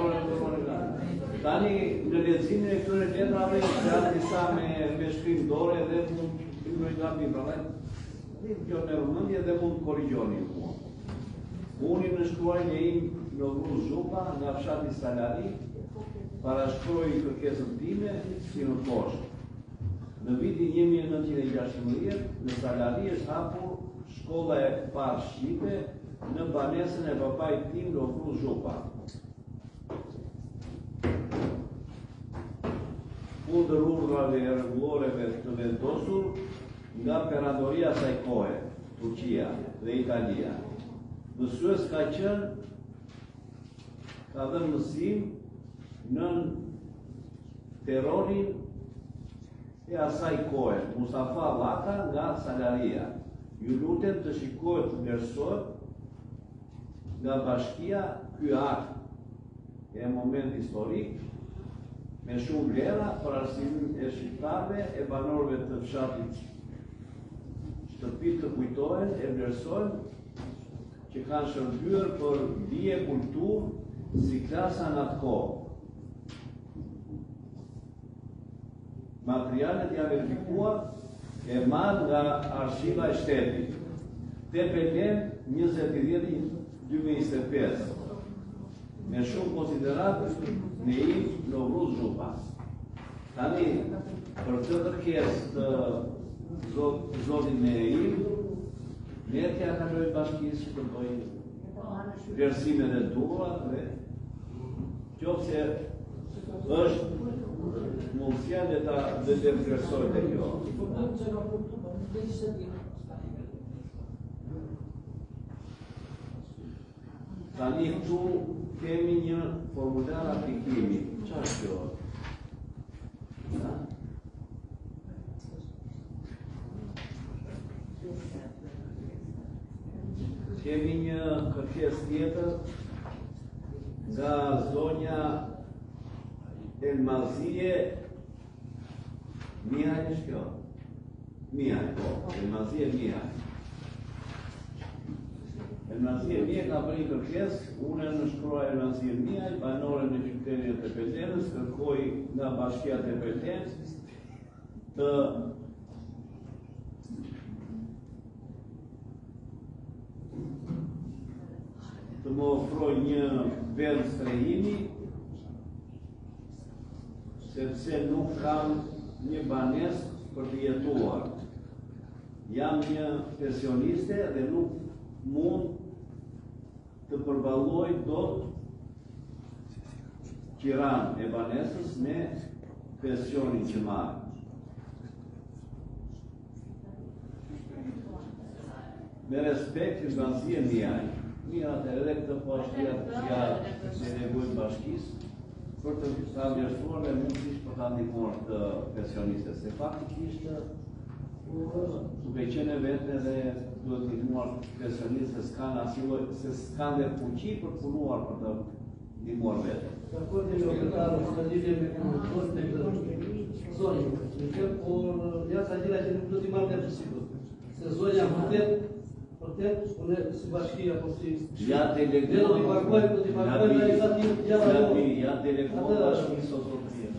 Tani në lezimin e këtyre letrave janë disa me shkrim dore dhe mund të gabim prandaj. Një gjë me rëmendje dhe mund të korrigjoni mua. Unë në shkruaj Neim Novruz Zhupa nga fshati Salari, parashkroj kërkesën time si në poshtë. Në vitin 1916, në Salari është hapur shkolla e parë shqipe në banesën e papait tim Novruz Zhupa. Kundër urdhrave e rregulloreve të vendosur nga Perandoria saj kohe, Turqia dhe Italia. Mësues ka dhënë mësim në terrorin e asaj kohe, Mustafa Laka nga Salaria. Ju lutem të shikohet vlerësohet nga bashkia ky akt e moment historik me shumë vlera për arsimin e shqiptarëve e banorëve të fshatit. Shtëpitë të kujtohen e vlerësohen që kanë shërbyer për dije kulturë si klasa në atë kohë. Materialet janë verifikuar e marrë nga arshiva e shtetit. TPN 20/10/2025. Me shumë konsiderat Neim Novruz Zhupa. Tani, për të kërkesë të zotin Neim, ne t'ja kaloj bashkisë që të bëjë vlerësimet e tua dhe qofse është mundësia dhe të vlerësoj dhe kjo. Tani këtu kemi një formular aplikimi. Qa është kjo? Kemi një kërkesë tjetër nga zonja Elmazie Mihaj është kjo? Mihaj, po, Elmazie Mihaj. Elmazie Mihaj ka bërë një kërkesë, unë në shkruaj Elmazie Mihaj, banore në qytetin e Tepeltenës, kërkoj nga bashkia Tepeltenës të më ofroj një vend strehimi, sepse nuk kam një banesë për të jetuar. Jam një pensioniste dhe nuk mund të përballoj dot qiran e banesës me pensionin që marr. Me respekt i Elmazie Mihaj. Mirat edhe këtë poshtja që negojnë bashkisë, për të vlerësuar dhe mundësisht për të ndihmuar të pensionistët. Se faktikisht, duke qenë vete dhe duhet ndihmuar pensionistët se s'kanë dhe fuqi për punuar për të ndihmuar vetë. Dakord jemi opetarë, në lidhje me komunikost në zonjë. Por jashtë gjëra që nuk do t'i marrë të sigur. Se zonja vërtet, unë si bashki apo si Ja deleguar do t'i paguaj realizativ gjallë. Ja deleguar bashkisë Sotria.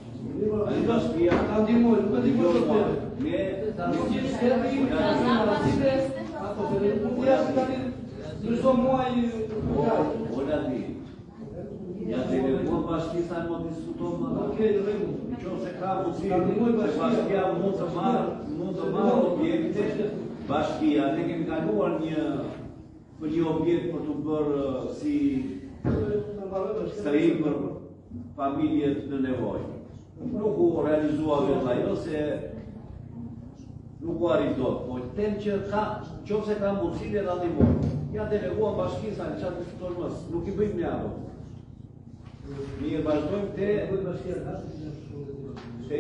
Ai bashkia ka ndihmuar, nuk e di më shumë. Ja deleguar bashkisa në diskuton më Ok, rregull. Nëse ka mundësi, bashkia mund të marrë objekte, bashkia, ne kemi kaluar një objekt për të bërë si strehim për familjet në nevojë. Nuk u realizua vetë ajo se nuk u arrit dot, po them që nëse ka mundësi le ta ndihmojmë. Ja deleguam bashkisa në çfarë diskuton më, nuk i bëjmë ne ato. Mirë, vazhdojmë te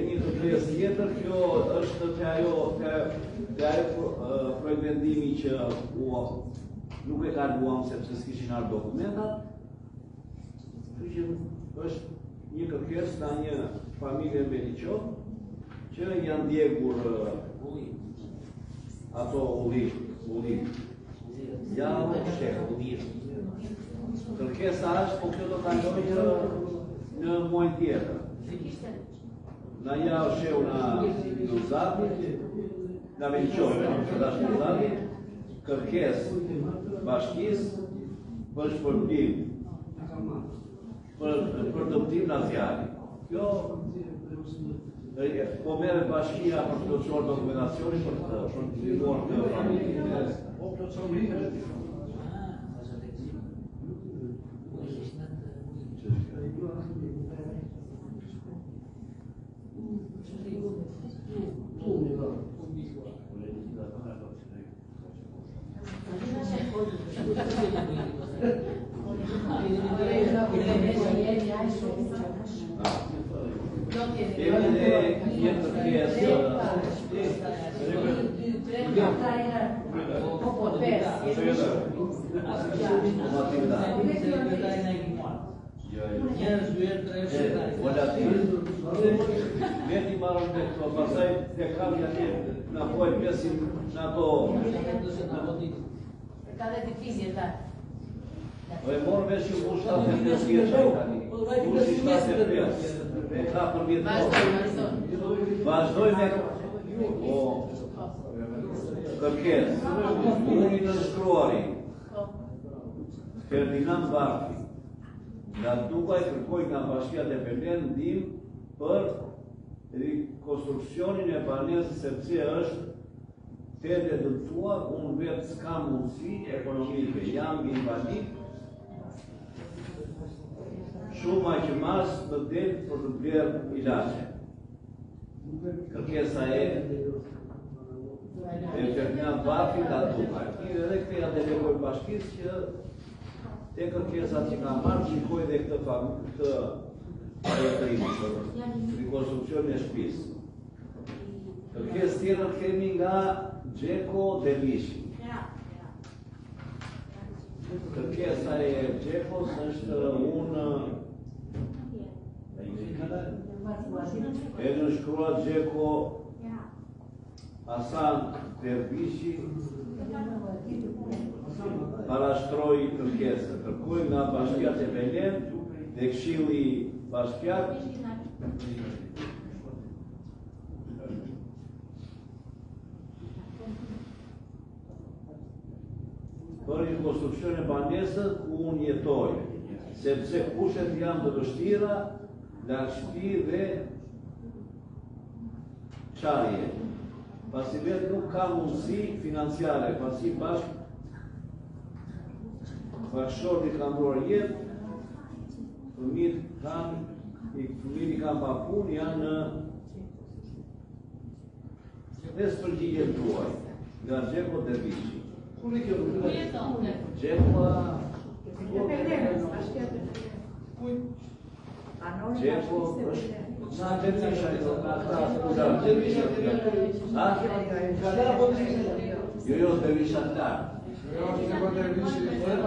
një kërkesë tjetër, kjo është te ajo projekt vendimi që nuk e kaluam sepse s'kishin ardhur dokumentat. Kështu që është një kërkesë nga një familje në Beliqo që janë ndjekur ato ullim. Ja, kërkesa është, po kjo do të kalojë në muajin tjetër. Na ja sheu na Luzati, na Beliqo, që dash Luzati, kërkesë bashkisë për shpërblim, për dëmtim në zjarri. Kjo po merret bashkia për të plotësuar dokumentacionin për të ndihmuar të familjen. Veti marrën me këto, pasaj të kam janë në pojë pjesin në ato... Ka dhe të fizje, ta. E morë vesh që u 75 vjetë tani. U 75. E ka për vjetë. Vazhdoj me kërkesë. Unë në shkruari. Ferdinand Barfi. Nga Dukaj kërkoj nga Bashkia Dependent ndihmë për rekonstruksionin e banesës sepse është tete dëmtuar, unë vetë s'kam mundësi ekonomike, jam invalid, shuma që mas më del për të blerë ilaçe. Kërkesa e Ferdinand Barfi nga Dukaj. Edhe këtë ja delegoj bashkisë që te kërkesat që ka marrë, shikoj dhe këtë rretërim për rekonstruksion e shtëpisë. Kërkesë tjetër kemi nga Gjeko Dervishi. Kërkesa e Gjekos është unë e në shkruat Gjeko Hasan Dervishi parashtroj kërkesë. Kërkoj nga Bashkia Dependent dhe Këshilli Bashkiak për një konstruksion e banesës ku unë jetoj, sepse kushet janë të vështira, lagështi dhe qarje. Pasi vetë nuk ka mundësi financiare, pasi bashkëshorti ka ndruar jetë, fëmijët i kanë pa punë, janë në përgjigje tuaj, nga Gjeko Dervishi. Kur e kjo? Gjeko na Dervisha i do ka Dervisha. Jo, Dervisha ta. Gjeko Dervishi.